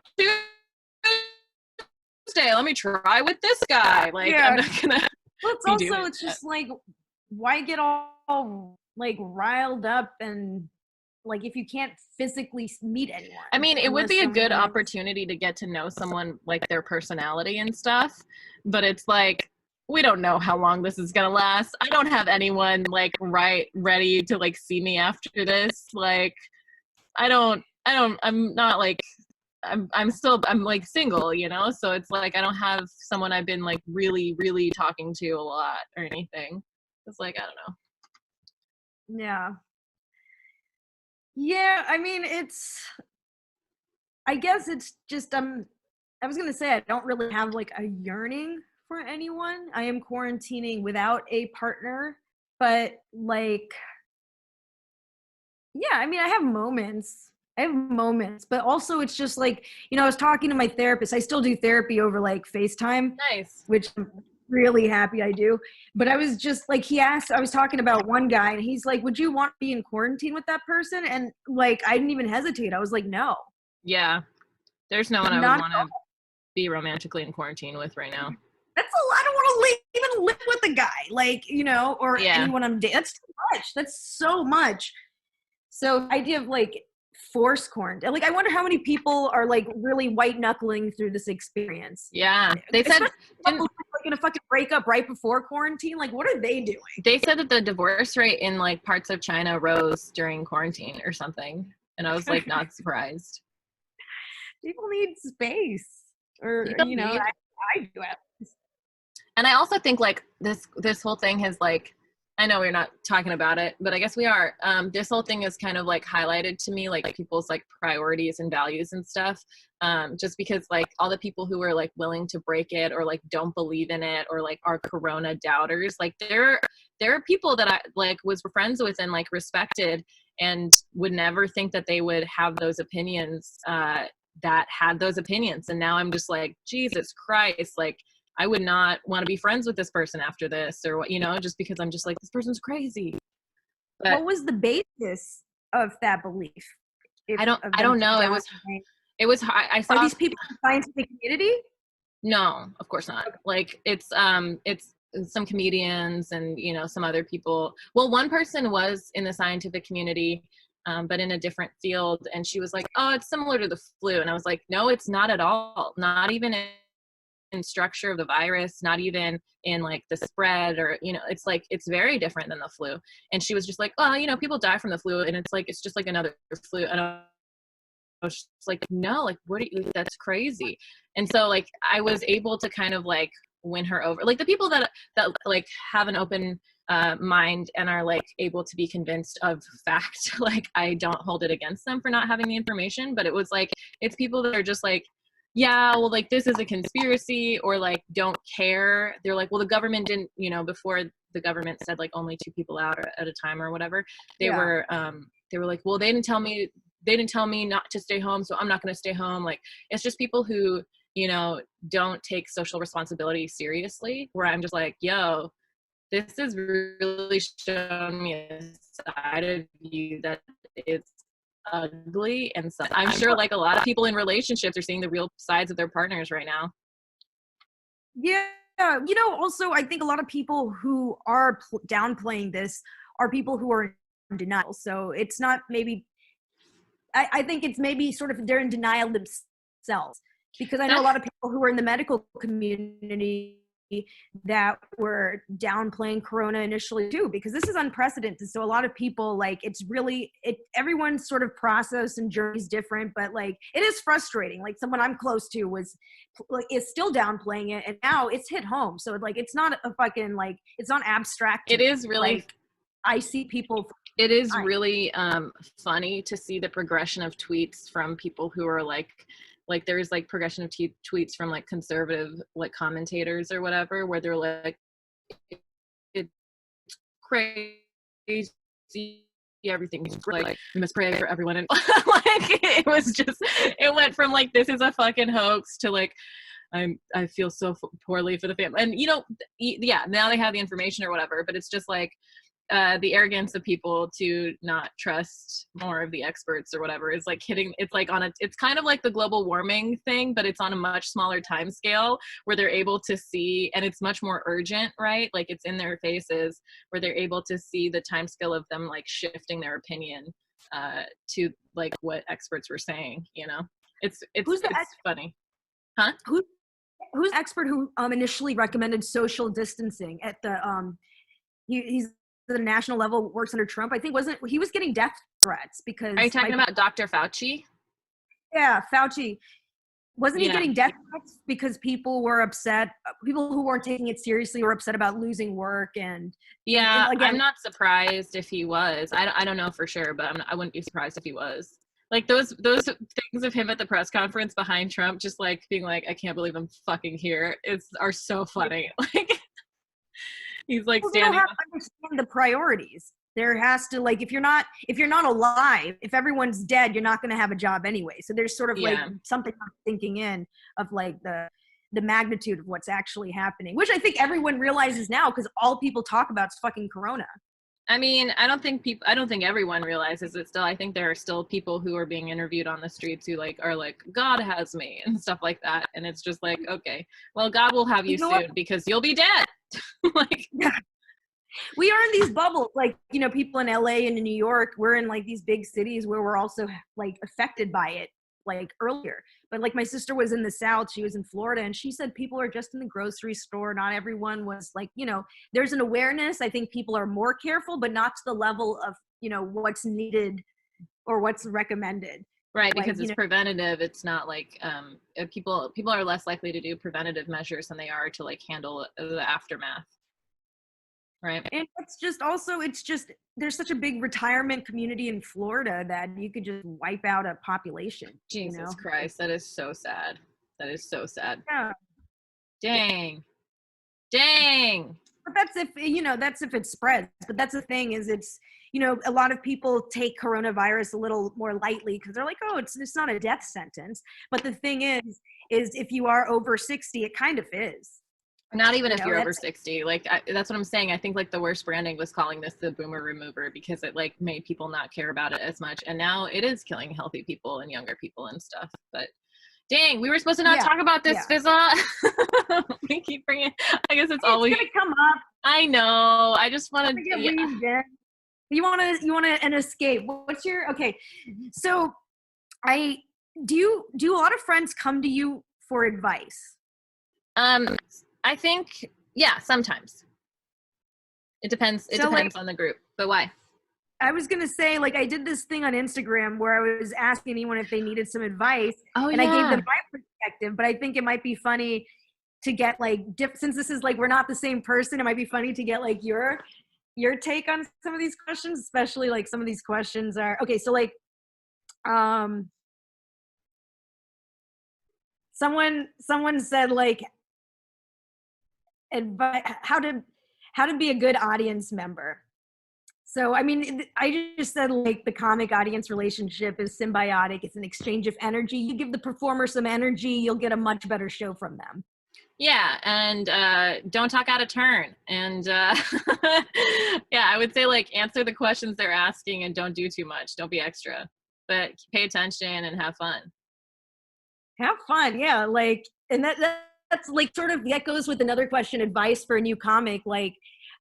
Tuesday, let me try with this guy. Like I'm not gonna. Well, it's also it's just like, why get all like riled up and like if you can't physically meet anyone? I mean, it would be a good opportunity to get to know someone, like their personality and stuff, but it's like, we don't know how long this is gonna last. I don't have anyone like ready to like see me after this. Like I'm not like I'm like single, you know, so it's like I don't have someone I've been like really really talking to a lot or anything. It's like, I don't know. Yeah, I mean, I guess it's just I was gonna say I don't really have like a yearning for anyone. I am quarantining without a partner, but like, yeah, I mean, I have moments, but also it's just like, you know, I was talking to my therapist. I still do therapy over like FaceTime. Nice. Which I'm really happy I do. But I was just like, I was talking about one guy and he's like, would you want to be in quarantine with that person? And like, I didn't even hesitate. I was like, no. Yeah. There's no one I would want to be romantically in quarantine with right now. That's I don't want to even live with a guy, like, you know, or anyone I'm dating. That's too much. That's so much. So the idea of like forced quarantine, like I wonder how many people are like really white knuckling through this experience. Yeah, they said like gonna fucking break up right before quarantine. Like, what are they doing? They said that the divorce rate in like parts of China rose during quarantine or something, and I was like not surprised. People need space, or you know, I do it. And I also think like this whole thing has like, I know we're not talking about it, but I guess we are. This whole thing is kind of like highlighted to me like people's like priorities and values and stuff. Just because like all the people who are like willing to break it or like don't believe in it or like are corona doubters, like there are people that I like was friends with and like respected and would never think that they would have those opinions that had those opinions. And now I'm just like, Jesus Christ, like I would not want to be friends with this person after this, or what, you know, just because I'm just like, this person's crazy. But what was the basis of that belief? I don't know. It was I saw. Are these people in the scientific community? No, of course not. Like it's some comedians and, you know, some other people. Well, one person was in the scientific community, but in a different field. And she was like, oh, it's similar to the flu. And I was like, no, it's not at all. Not even in structure of the virus, not even in like the spread, or, you know, it's like, it's very different than the flu. And she was just like, oh, you know, people die from the flu and it's like, it's just like another flu. And I was just like, no, like, what are you, that's crazy. And so like, I was able to kind of like win her over. Like the people that like have an open mind and are like able to be convinced of fact, like I don't hold it against them for not having the information. But it was like, it's people that are just like, yeah, well, like this is a conspiracy, or like don't care. They're like, well, the government didn't, you know, before the government said like only 2 people out at a time or whatever, they were like, well, they didn't tell me not to stay home, so I'm not going to stay home. Like, it's just people who, you know, don't take social responsibility seriously, where I'm just like, yo, this has really shown me a side of you that is ugly. And so I'm sure like a lot of people in relationships are seeing the real sides of their partners right now. Yeah. You know, also, I think a lot of people who are downplaying this are people who are in denial. So it's not maybe, I think it's maybe sort of they're in denial themselves. Because I know a lot of people who are in the medical community that were downplaying corona initially too, because this is unprecedented. So a lot of people, like, it's really, everyone's sort of process and journey is different, but like, it is frustrating. Like, someone I'm close to is still downplaying it, and now it's hit home. So like, it's not a fucking, like, it's not abstract. It is really, like, I see people. It is really funny to see the progression of tweets from people who are like there's like progression of tweets from like conservative like commentators or whatever, where they're like, it's crazy, everything's great, like, we must pray for everyone, and like it went from like, this is a fucking hoax, to like, I feel so poorly for the family. And you know, yeah, now they have the information or whatever, but it's just like the arrogance of people to not trust more of the experts or whatever is like hitting. It's like it's kind of like the global warming thing, but it's on a much smaller time scale, where they're able to see, and it's much more urgent, right? Like, it's in their faces, where they're able to see the time scale of them like shifting their opinion to like what experts were saying, you know. It's funny. Huh? Who's the expert who initially recommended social distancing at the he's the national level, works under Trump? I think he was getting death threats because. Are you talking about Dr. Fauci? Yeah, Fauci. Wasn't he getting death threats because people were upset? People who weren't taking it seriously were upset about losing work, and again, I'm not surprised if he was. I don't know for sure, but I wouldn't be surprised if he was. Like, those things of him at the press conference behind Trump, just like being like, I can't believe I'm fucking here, are so funny. Like, he's like standing. You have to understand the priorities. There has to, like, if you're not alive, if everyone's dead, you're not going to have a job anyway. So there's sort of like something I'm thinking in of like the magnitude of what's actually happening, which I think everyone realizes now, because all people talk about is fucking corona. I mean, I don't think everyone realizes it still. I think there are still people who are being interviewed on the streets who like are like, God has me and stuff like that. And it's just like, okay, well, God will have you soon because you'll be dead. Like, we are in these bubbles, like, you know, people in LA and in New York, we're in like these big cities where we're also like affected by it, like earlier. But like, my sister was in the South, she was in Florida, and she said people are just in the grocery store. Not everyone was like, you know, there's an awareness. I think people are more careful, but not to the level of, you know, what's needed or what's recommended. Right, because it's preventative. It's not like people are less likely to do preventative measures than they are to like handle the aftermath. Right. And it's just there's such a big retirement community in Florida that you could just wipe out a population. Jesus Christ, that is so sad. That is so sad. Yeah. Dang. But that's if it spreads. But that's the thing, is it's, you know, a lot of people take coronavirus a little more lightly because they're like, oh, it's not a death sentence. But the thing is if you are over 60, it kind of is. Not even if you're over 60. Like, that's what I'm saying. I think like the worst branding was calling this the boomer remover, because it like made people not care about it as much. And now it is killing healthy people and younger people and stuff. But dang, we were supposed to not talk about this, Fizza. We keep bringing. I guess it's always gonna come up. I know. I just want to. You want an escape. What's your okay? So, do a lot of friends come to you for advice? I think, yeah, sometimes. It depends. It depends on the group. But why? I was going to say, like, I did this thing on Instagram where I was asking anyone if they needed some advice. I gave them my perspective, but I think it might be funny to get, like, since this is, like, we're not the same person, it might be funny to get, like, your take on some of these questions, especially, like, some of these questions are, okay, so, like, someone said, like, how to be a good audience member. So, I mean, I just said like the comic audience relationship is symbiotic. It's an exchange of energy. You give the performer some energy, you'll get a much better show from them. Yeah, and don't talk out of turn. And yeah, I would say like answer the questions they're asking and don't do too much. Don't be extra, but pay attention and have fun. Have fun, yeah. Like, and that's like sort of that goes with another question, advice for a new comic. Like,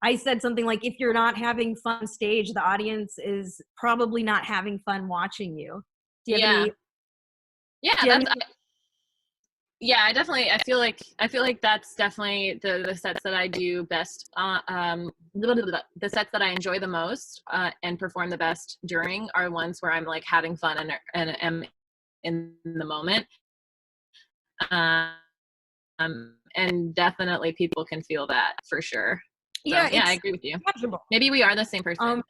I said something like, if you're not having fun stage, the audience is probably not having fun watching you. Do you have any? Yeah, that's. Yeah, I feel like that's definitely the sets that I do best. The sets that I enjoy the most and perform the best during are ones where I'm like having fun and am in the moment. And definitely people can feel that for sure. So, yeah, I agree with you. Measurable. Maybe we are the same person.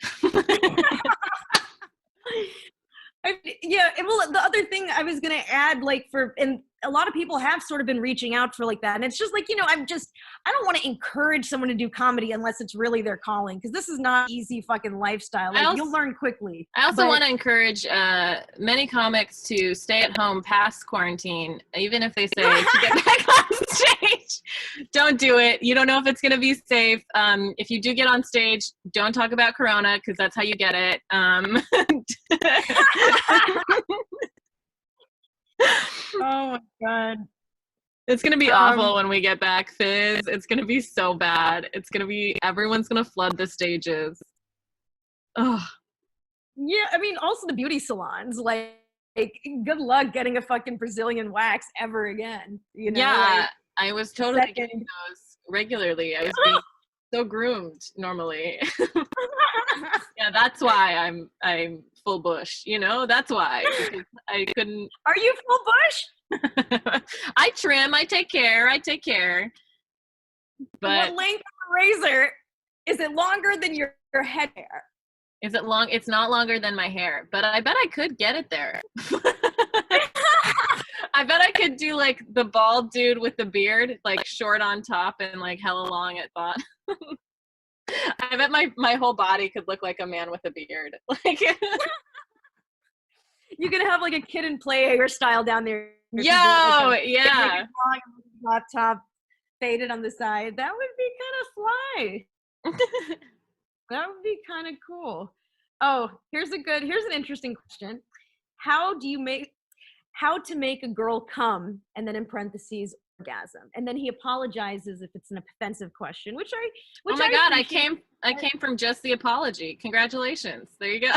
Yeah, well, the other thing I was gonna add, like, and a lot of people have sort of been reaching out for like that, and it's just like, I don't want to encourage someone to do comedy unless it's really their calling, because this is not easy fucking lifestyle. Like, you'll learn quickly. I also want to encourage many comics to stay at home past quarantine, even if they say to get back on stage. Don't do it. You don't know if it's going to be safe. If you do get on stage, don't talk about Corona, because that's how you get it. Oh my God. It's going to be awful when we get back, Fizz. It's going to be so bad. Everyone's going to flood the stages. Ugh. Yeah, I mean, also the beauty salons, like good luck getting a fucking Brazilian wax ever again. Yeah, like, I was totally getting those regularly. I was being so groomed normally. Yeah, that's why I'm full bush, that's why, because I couldn't. Are you full bush? I trim, I take care. But what length of the razor? Is it longer than your head hair? Is it long? It's not longer than my hair, but I bet I could get it there. I bet I could do like the bald dude with the beard, like short on top and like hella long at bottom. I bet my whole body could look like a man with a beard. Like, you could have like a Kid and Play hairstyle down there. Yo, yeah. Hot top, faded on the side. That would be kind of fly. That would be kind of cool. Oh, here's an interesting question. How to make a girl come, and then in parentheses, orgasm, and then he apologizes if it's an offensive question, which oh my God, I came from just the apology. Congratulations. There you go.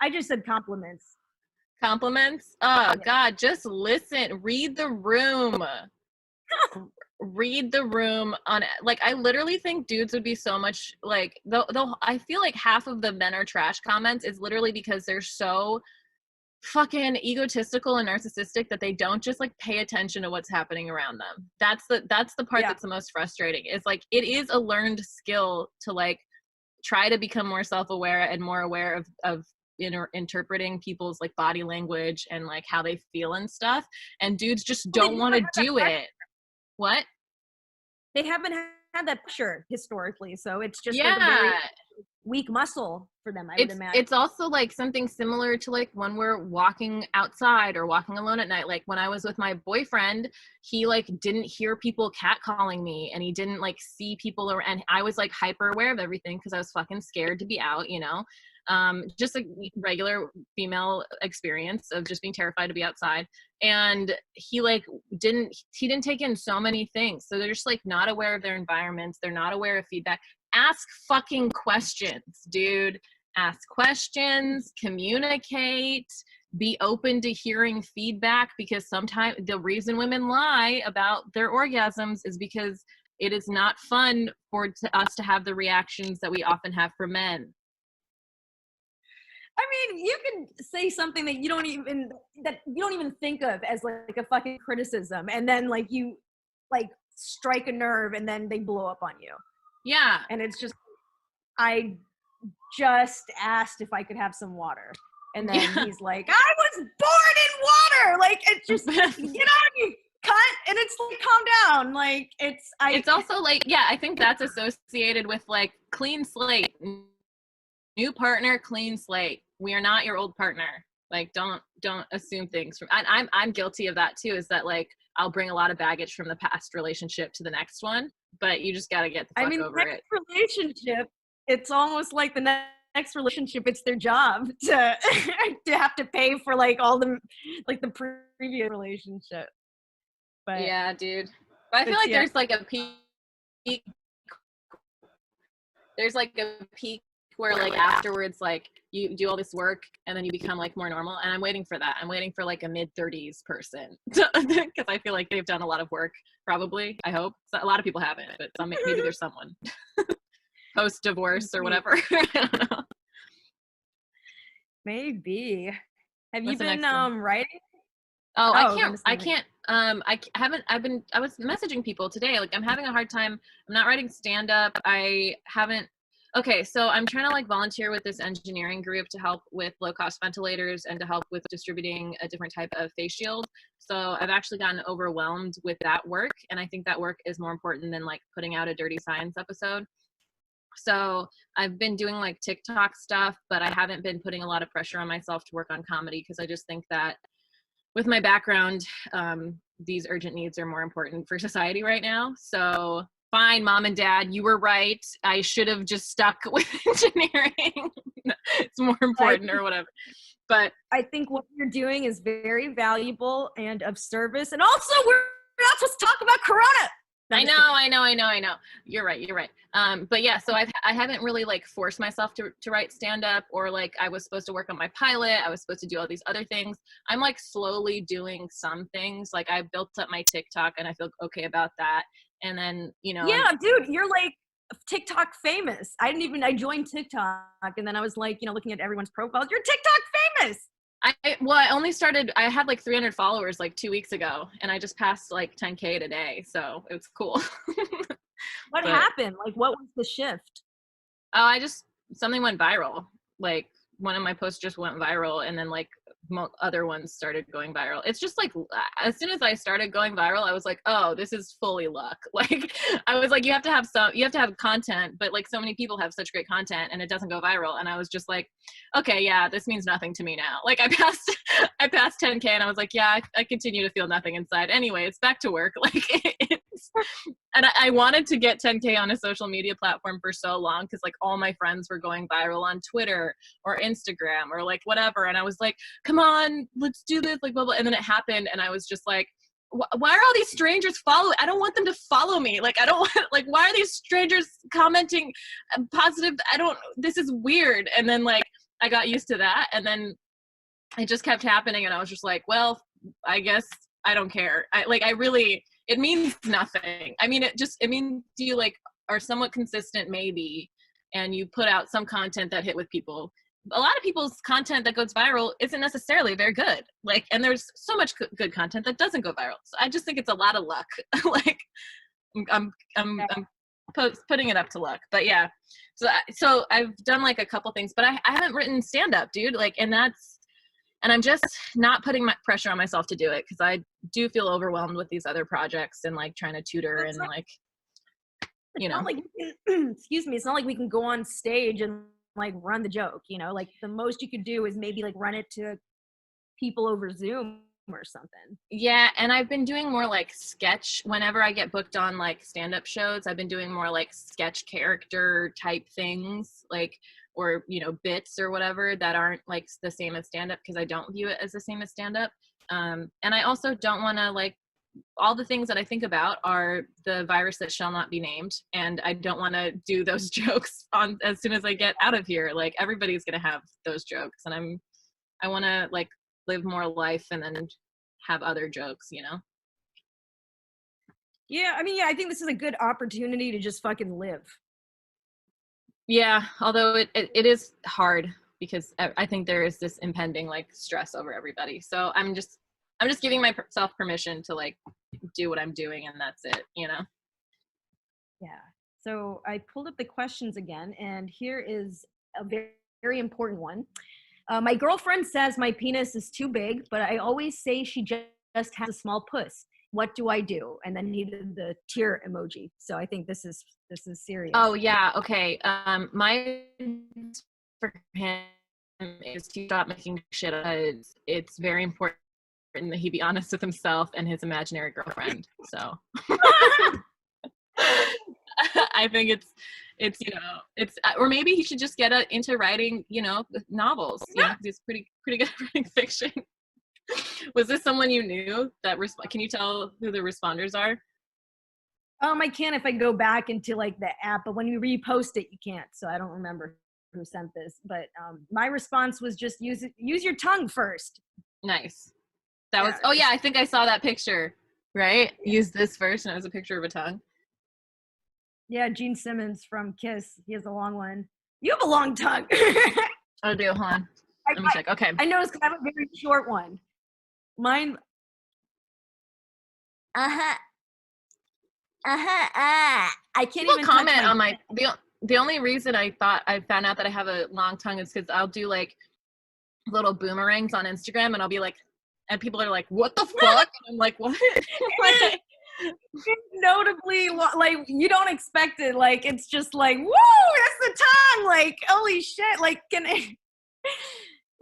I just said compliments. Compliments? Oh God, just listen. Read the room. Read the room on, like, I literally think dudes would be so much like, though I feel like half of the men are trash comments is literally because they're so fucking egotistical and narcissistic that they don't just like pay attention to what's happening around them. That's the part that's the most frustrating. It's like, it is a learned skill to like try to become more self-aware and more aware of interpreting people's like body language and like how they feel and stuff, and dudes just don't want to do it. What? They haven't had that pressure historically, so it's just like a very weak muscle for them, I would imagine. It's also like something similar to like when we're walking outside or walking alone at night. Like when I was with my boyfriend, he like didn't hear people catcalling me, and he didn't like see people around, and I was like hyper aware of everything because I was fucking scared to be out, just a regular female experience of just being terrified to be outside. And he like didn't take in so many things. So they're just like not aware of their environments. They're not aware of feedback. Ask fucking questions, dude. Ask questions, communicate, be open to hearing feedback, because sometimes the reason women lie about their orgasms is because it is not fun for us to have the reactions that we often have for men. I mean, you can say something that you don't even think of as like a fucking criticism, and then like you like strike a nerve, and then they blow up on you. Yeah. And it's just, I just asked if I could have some water, and then he's like, I was born in water. Like, it's just, get out of me. cut, and it's like, calm down. Like, it's also like, yeah, I think that's associated with like clean slate, new partner, clean slate. We are not your old partner. Like, don't assume things from, I'm guilty of that too, is that like, I'll bring a lot of baggage from the past relationship to the next one, but you just got to get the fuck over it. Relationship, it's almost like the next relationship, it's their job to to have to pay for like all the like the previous relationship. But yeah, dude. But I feel like there's like a peak. There's like a peak where like afterwards, like you do all this work and then you become like more normal. And I'm waiting for that. I'm waiting for like a mid-30s person because I feel like they've done a lot of work. Probably, I hope. So, a lot of people haven't, but maybe there's someone post-divorce or whatever. I don't know. Maybe. Have you What's been writing? Oh, I was messaging people today. Like, I'm having a hard time. I'm not writing stand-up. Okay, so I'm trying to like volunteer with this engineering group to help with low-cost ventilators and to help with distributing a different type of face shield. So I've actually gotten overwhelmed with that work, and I think that work is more important than like putting out a Dirty Science episode. So I've been doing like TikTok stuff, but I haven't been putting a lot of pressure on myself to work on comedy because I just think that with my background, these urgent needs are more important for society right now. So fine, mom and dad, you were right. I should have just stuck with engineering. It's more important or whatever. But I think what you're doing is very valuable and of service. And also, we're not supposed to talk about Corona. I know. You're right. But yeah, so I haven't really like forced myself to write stand up, or like I was supposed to work on my pilot. I was supposed to do all these other things. I'm like slowly doing some things. Like I built up my TikTok and I feel okay about that. And then, yeah, dude, you're like TikTok famous. I joined TikTok and then I was like, looking at everyone's profiles. You're TikTok famous. I had like 300 followers like 2 weeks ago, and I just passed like 10K today, so it was cool. What happened? Like, what was the shift? Something went viral. Like one of my posts just went viral, and then like other ones started going viral. It's just like as soon as I started going viral, I was like, oh, this is fully luck. Like I was like, you have to have content, but like so many people have such great content and it doesn't go viral. And I was just like, okay, yeah, this means nothing to me now. Like I passed 10K and I was like, yeah, I continue to feel nothing inside. Anyway, it's back to work. Like and I wanted to get 10K on a social media platform for so long because like all my friends were going viral on Twitter or Instagram or like whatever. And I was like, come on, let's do this, like blah, blah. And then it happened. And I was just like, why are all these strangers following? I don't want them to follow me. Like, I don't want, like, why are these strangers commenting positive? This is weird. And then like, I got used to that. And then it just kept happening. And I was just like, well, I guess I don't care. It means nothing. I mean, it means you like are somewhat consistent maybe, and you put out some content that hit with people. A lot of people's content that goes viral isn't necessarily very good. Like, and there's so much good content that doesn't go viral. So I just think it's a lot of luck. Like I'm putting it up to luck, but yeah. So I've done like a couple things, but I haven't written stand up, dude. Like, and I'm just not putting my pressure on myself to do it because I do feel overwhelmed with these other projects and like trying to tutor and like, Not like excuse me. It's not like we can go on stage and like run the joke, like the most you could do is maybe like run it to people over Zoom or something. Yeah. And I've been doing more like sketch whenever I get booked on like stand-up shows. I've been doing more like sketch character type things, like, or, bits or whatever that aren't like the same as stand-up because I don't view it as the same as stand-up. And I also don't want to like, all the things that I think about are the virus that shall not be named. And I don't want to do those jokes as soon as I get out of here. Like everybody's going to have those jokes. And I want to like live more life and then have other jokes, Yeah. I mean, yeah, I think this is a good opportunity to just fucking live. Yeah. Although it is hard because I think there is this impending like stress over everybody. So I'm just giving myself permission to like do what I'm doing, and that's it, Yeah. So I pulled up the questions again, and here is a very, very important one. My girlfriend says my penis is too big, but I always say she just has a small puss. what do I do? And then he did the tear emoji. So I think this is serious. Oh yeah, okay. My for him is to stop making shit up, because it's very important that he be honest with himself and his imaginary girlfriend. So I think it's it's or maybe he should just get into writing novels. He's pretty good at writing fiction. Was this someone you knew that can you tell who the responders are? I can if I go back into like the app, but when you repost it, you can't. So I don't remember who sent this, but my response was just use your tongue first. Nice. That was, oh yeah, I think I saw that picture, right? Yeah. Use this first, and it was a picture of a tongue. Yeah, Gene Simmons from Kiss. He has a long one. You have a long tongue. Oh, do, hold on. Let me check. Okay. I noticed I have a very short one. Mine. I can't People even comment on my the only reason I found out that I have a long tongue is because I'll do like little boomerangs on Instagram, and I'll be like, and people are like, what the fuck? And I'm like, what? Notably, like, you don't expect it. Like, it's just like, woo, that's the tongue. Like, holy shit. Like, can it,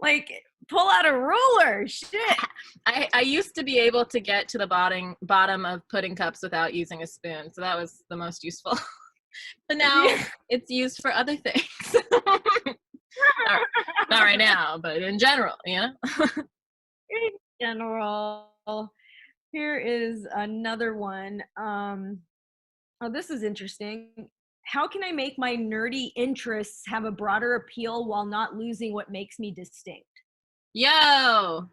like, pull out a ruler. Shit. I used to be able to get to the bottom of pudding cups without using a spoon. So that was the most useful. But now it's used for other things. Not right now, but in general, In general. Here is another one. Oh, this is interesting. How can I make my nerdy interests have a broader appeal while not losing what makes me distinct? Yo,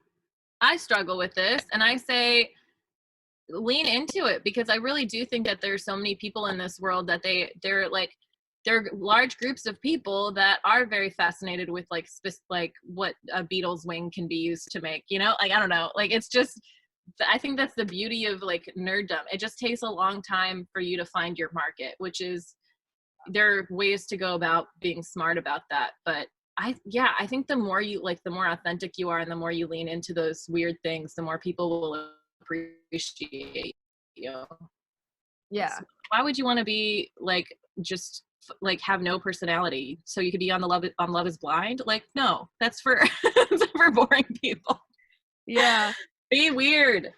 I struggle with this, and I say lean into it, because I really do think that there's so many people in this world that they're large groups of people that are very fascinated with like what a beetle's wing can be used to make, like, I don't know, like, it's just, I think that's the beauty of like nerddom. It just takes a long time for you to find your market, which is, there are ways to go about being smart about that. But I think the more you the more authentic you are, and the more you lean into those weird things, the more people will appreciate you. Yeah. So why would you want to be like, just like have no personality so you could be on Love is Blind? Like, no, that's for for boring people. Yeah. Be weird.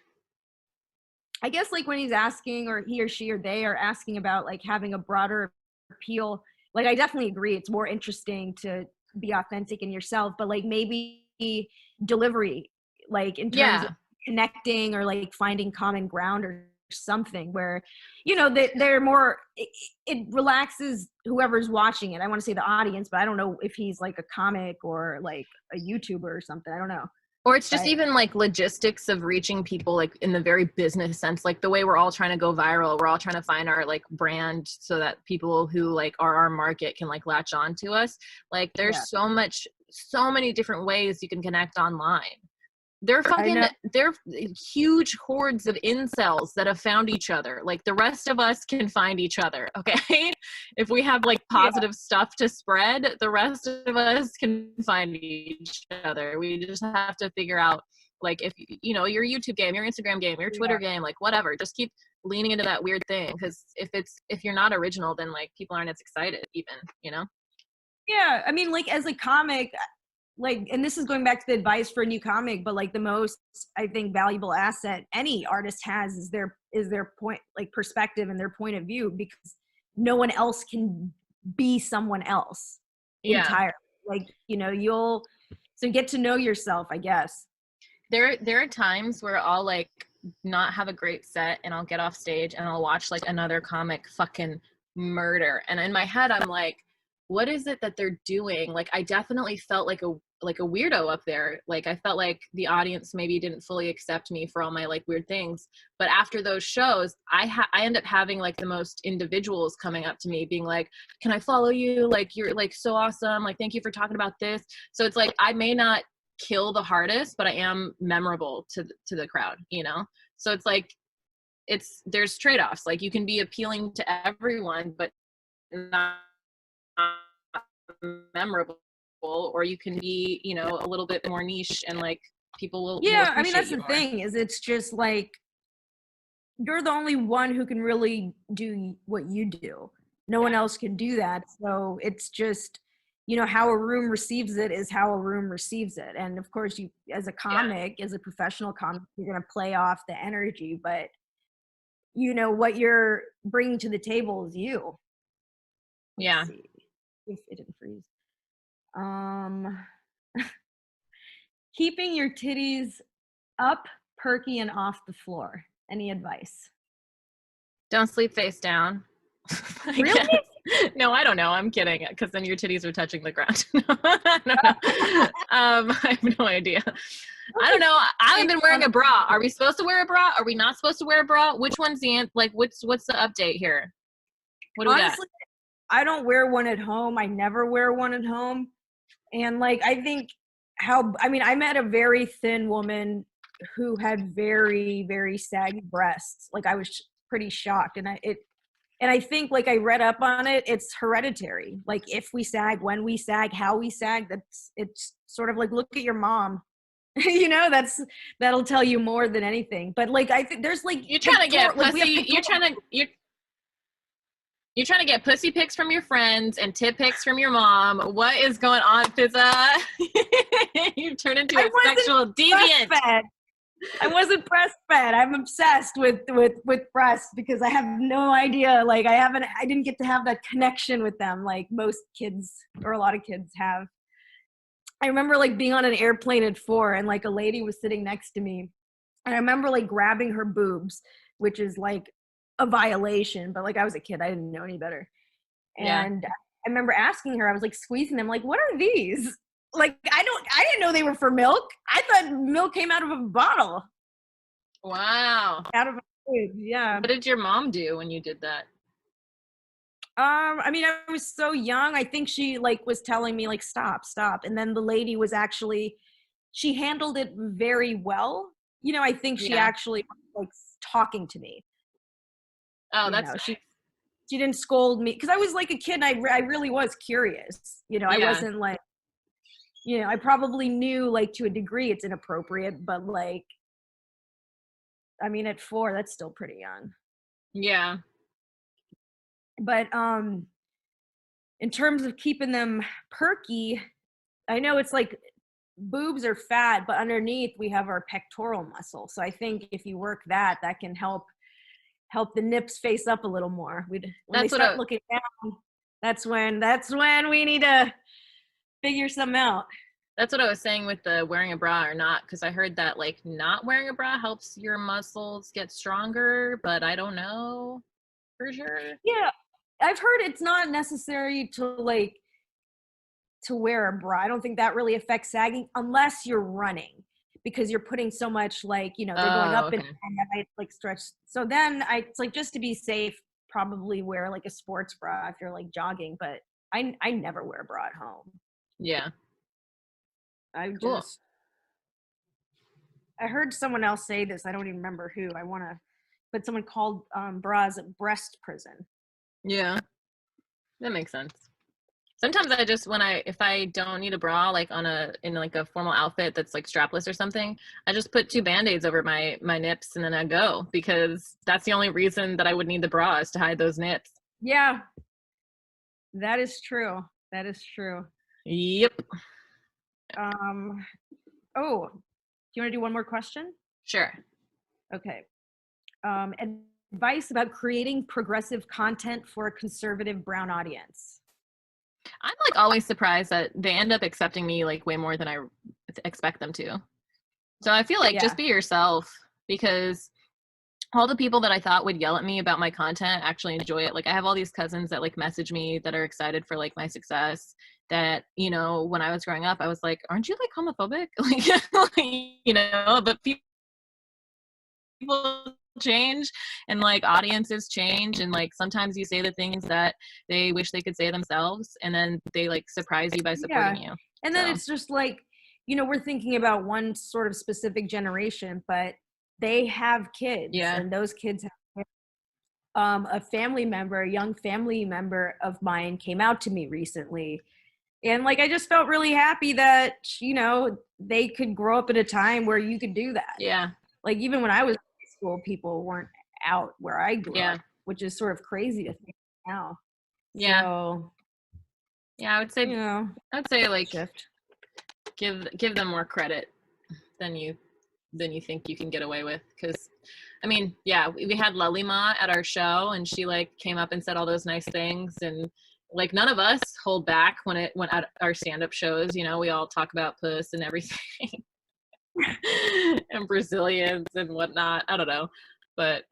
I guess like when he's asking, or he or she or they are asking about like having a broader appeal, like I definitely agree. It's more interesting to be authentic in yourself, but like maybe delivery, like in terms of connecting or like finding common ground or something where, they're more, it relaxes whoever's watching it. I want to say the audience, but I don't know if he's like a comic or like a YouTuber or something. I don't know. Or it's just even like logistics of reaching people, like in the very business sense, like the way we're all trying to go viral. We're all trying to find our like brand so that people who like are our market can like latch on to us. Like there's so many different ways you can connect online. They're huge hordes of incels that have found each other. Like the rest of us can find each other, okay? If we have like positive stuff to spread, the rest of us can find each other. We just have to figure out, like, if your YouTube game, your Instagram game, your Twitter game, like whatever, just keep leaning into that weird thing, because if you're not original, then like people aren't as excited even, Yeah, I mean, like as a comic, like, and this is going back to the advice for a new comic, but like the most, I think, valuable asset any artist has is their point, like perspective and their point of view, because no one else can be someone else entirely. Like, so get to know yourself, I guess. There are times where I'll like not have a great set, and I'll get off stage and I'll watch like another comic fucking murder, and in my head I'm like, what is it that they're doing? Like, I definitely felt like a weirdo up there. Like, I felt like the audience maybe didn't fully accept me for all my like weird things. But after those shows, I end up having like the most individuals coming up to me being like, can I follow you? Like, you're like so awesome. Like, thank you for talking about this. So it's like, I may not kill the hardest, but I am memorable to the crowd, So it's like, there's trade-offs. Like, you can be appealing to everyone, but not memorable, or you can be a little bit more niche, and like people will I mean, that's the thing, is it's just like you're the only one who can really do what you do. No one else can do that. So it's just, how a room receives it is how a room receives it. And of course, you, as a comic, as a professional comic, you're going to play off the energy, but what you're bringing to the table is you. Let's see if it didn't freeze. Keeping your titties up, perky, and off the floor. Any advice? Don't sleep face down. Really? No, I don't know. I'm kidding, because then your titties are touching the ground. I don't know. I have no idea. I don't know. I haven't been wearing a bra. Are we supposed to wear a bra? Are we not supposed to wear a bra? Which one's the what's the update here? What do we got? I don't wear one at home. I never wear one at home. And I think I met a very thin woman who had very, very saggy breasts. I was pretty shocked. And I think I read up on it, it's hereditary. If we sag, when we sag, how we sag, it's sort of look at your mom. That'll tell you more than anything. But I think there's you're trying to get pussy. You're trying to get pussy pics from your friends and tit pics from your mom. What is going on, Fizza? You've turned into a sexual deviant. I wasn't breastfed. I'm obsessed with breasts because I have no idea. I didn't get to have that connection with them like most kids or a lot of kids have. I remember being on an airplane at 4 and a lady was sitting next to me. And I remember grabbing her boobs, which is a violation, but I was a kid. I didn't know any better. And I remember asking her, I was squeezing them, what are these? I didn't know they were for milk. I thought milk came out of a bottle. Wow. Out of a boob, yeah. What did your mom do when you did that? I was so young. I think she was telling me stop. And then the lady was she handled it very well. I think she actually was talking to me. Oh, that's she didn't scold me because I was a kid. And I really was curious. I wasn't I probably knew to a degree it's inappropriate, but at 4, that's still pretty young. Yeah. But in terms of keeping them perky, I know it's boobs are fat, but underneath we have our pectoral muscle. So I think if you work that can help the nips face up a little more. When they start looking down, that's when we need to figure something out. That's what I was saying with the wearing a bra or not, because I heard that not wearing a bra helps your muscles get stronger, but I don't know for sure. Yeah, I've heard it's not necessary to to wear a bra. I don't think that really affects sagging unless you're running, because you're putting so much they're going up and I stretch. So then it's just to be safe, probably wear a sports bra if you're jogging, but I never wear a bra at home. Yeah. I heard someone else say this. I don't even remember who. But someone called bras breast prison. Yeah, that makes sense. Sometimes I just if I don't need a bra in a formal outfit that's strapless or something, I just put 2 Band-Aids over my nips and then I go, because that's the only reason that I would need the bra is to hide those nips. Yeah, that is true. Yep. Oh, do you want to do one more question? Sure. Okay. Advice about creating progressive content for a conservative brown audience. I'm always surprised that they end up accepting me way more than I expect them to. So I feel just be yourself, because all the people that I thought would yell at me about my content actually enjoy it. I have all these cousins that message me that are excited for my success, that, when I was growing up, I was aren't you homophobic? But people change and audiences change, and sometimes you say the things that they wish they could say themselves, and then they surprise you by supporting you. And then it's just we're thinking about one sort of specific generation, but they have kids, and those kids have a young family member of mine came out to me recently, and I just felt really happy that they could grow up at a time where you could do that. Yeah. Even when I was in school, people weren't out where I grew Yeah. up, which is sort of crazy to think now. Yeah. So, Yeah, I would say like shift. give them more credit than you think you can get away with, because I mean, yeah, we had Lulima at our show, and she like came up and said all those nice things, and like none of us hold back when at our stand-up shows, you know, we all talk about puss and everything. And Brazilians and whatnot. I don't know, but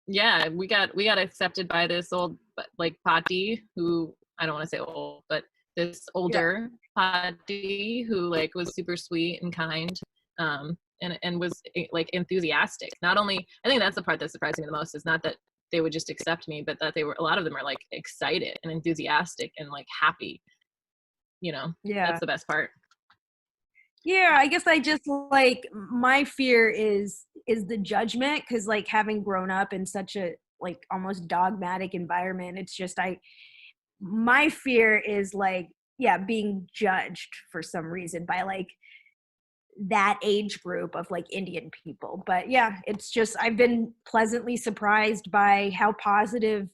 yeah, we got accepted by this old like Pati, who I don't want to say old, but this older Pati who like was super sweet and kind, and was like enthusiastic. Not only, I think that's the part that surprised me the most, is not that they would just accept me, but that a lot of them are like excited and enthusiastic and like happy. You know, that's the best part. Yeah, I guess I just like, my fear is the judgment, because like having grown up in such a like almost dogmatic environment, it's just my fear is like, yeah, being judged for some reason by like that age group of like Indian people. But yeah, it's just, I've been pleasantly surprised by how positive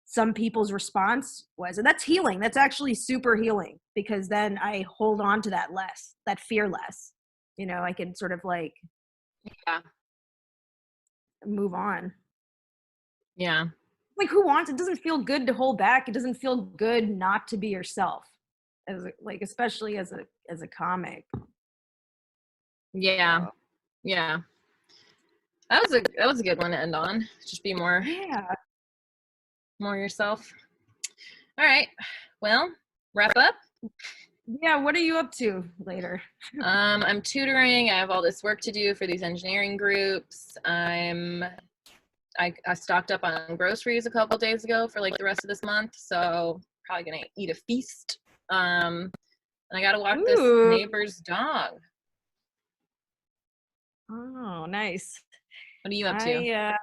some people's response was, and that's healing. That's actually super healing, because then I hold on to that fear less, you know. I can sort of like move on. Yeah, Like, who wants, it doesn't feel good to hold back. It doesn't feel good not to be yourself, as like, especially as a comic. yeah, yeah. That was a good one to end on. Just be more yourself. All right. Well, wrap up. Yeah, what are you up to later? I'm tutoring. I have all this work to do for these engineering groups. I stocked up on groceries a couple days ago for like the rest of this month, so probably gonna eat a feast. And I gotta walk this neighbor's dog. Oh, nice. What are you up to?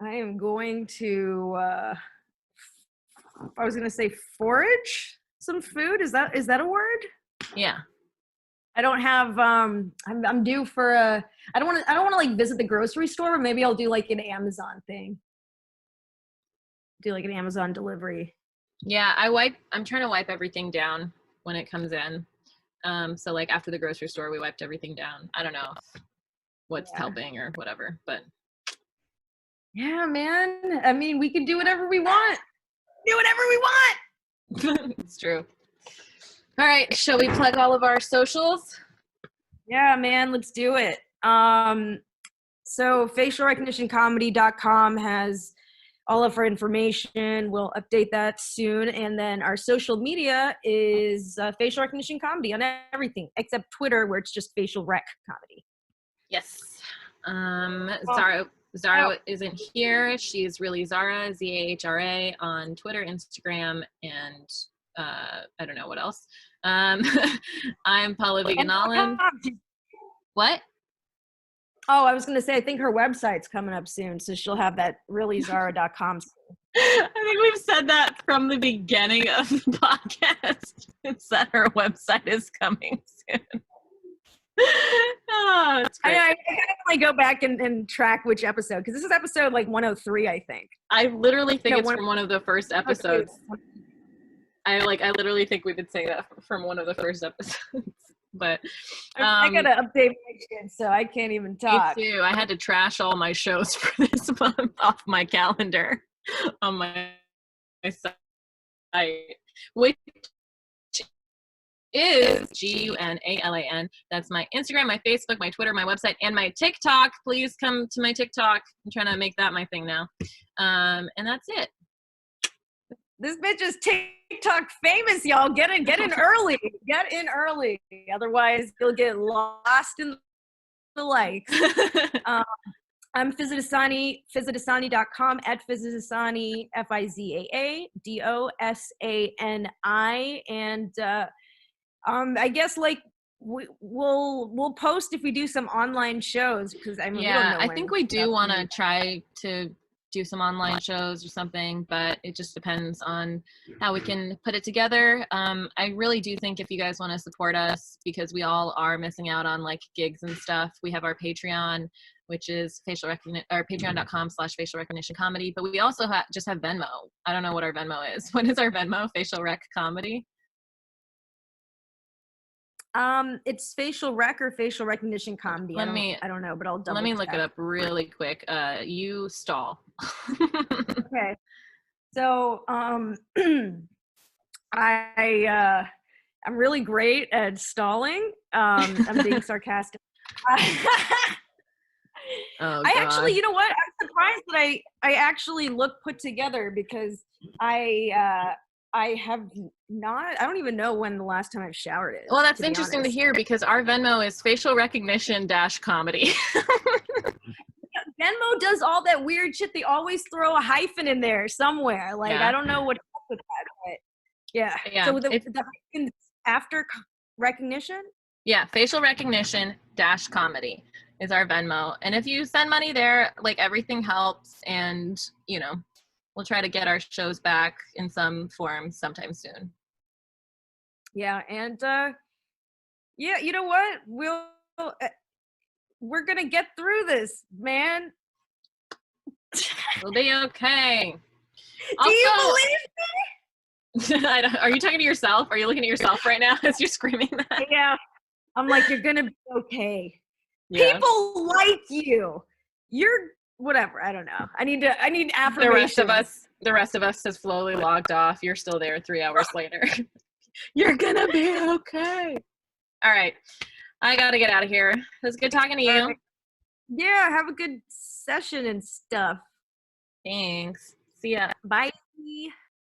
I am going to I was gonna say forage some food. Is that a word? Yeah. I don't have I'm due for I don't want to like visit the grocery store, but maybe I'll do like an Amazon thing. Do like an Amazon delivery. Yeah, I'm trying to wipe everything down when it comes in. So like after the grocery store, we wiped everything down. I don't know what's helping or whatever, but yeah, man. I mean, we can do whatever we want. Do whatever we want. It's true. All right, shall we plug all of our socials? Yeah, man, let's do it. So facialrecognitioncomedy.com has all of our information. We'll update that soon. And then our social media is Facial Recognition Comedy on everything except Twitter, where it's just Facial Rec Comedy. Yes. Zara isn't here. She's really Zara, Zahra, on Twitter, Instagram, and I don't know what else. I'm Paula Viganalan. What? Oh, I was going to say, I think her website's coming up soon, so she'll have that reallyzara.com. I think we've said that from the beginning of the podcast. It's that her website is coming soon. Oh, it's great. I gotta go back and track which episode, because this is episode like 103, I think. I literally think it's from one of the first episodes. I literally think we did say that from one of the first episodes. But I gotta update my shit, so I can't even talk. Me too. I had to trash all my shows for this month off my calendar on my site, which is GUNALAN. That's my Instagram, my Facebook, my Twitter, my website, and my TikTok. Please come to my TikTok. I'm trying to make that my thing now. And that's it. This bitch is TikTok famous, y'all. Get in early. Get in early. Otherwise, you'll get lost in the likes. I'm Fizadasani, Fizadasani.com, at Fizadasani, FIZAADOSANI. And I guess like we'll post if we do some online shows, because I mean, we don't know I think we do want to try to do some online shows or something, but it just depends on how we can put it together. I really do think if you guys want to support us, because we all are missing out on like gigs and stuff, we have our Patreon, which is patreon.com/facial recognition comedy. But we also just have Venmo. I don't know what our Venmo is. What is our Venmo? Facial Rec Comedy? It's facial rec or facial recognition comedy. I don't know, but I'll double Let me check. look it up really quick. You stall. Okay. So, I'm really great at stalling. I'm being sarcastic. Oh, I God. actually, you know what? I'm surprised that I actually look put together because I have not, I don't even know when the last time I've showered it. Well, that's interesting to hear because our Venmo is facial recognition comedy. Venmo does all that weird shit. They always throw a hyphen in there somewhere. Like, I don't know what's up with that, but yeah. So the hyphen after recognition? Yeah, facial recognition comedy is our Venmo. And if you send money there, like everything helps. And, you know, we'll try to get our shows back in some form sometime soon. Yeah. And, yeah, you know what? We're going to get through this, man. We'll be okay. Do you believe me? Are you talking to yourself? Are you looking at yourself right now as you're screaming that? Yeah. I'm like, you're going to be okay. Yeah. People like you. You're whatever. I don't know. I need affirmation. The rest of us has slowly logged off. You're still there 3 hours later. You're going to be okay. All right. I got to get out of here. It was good talking to you. Yeah. Have a good session and stuff. Thanks. See ya. Bye.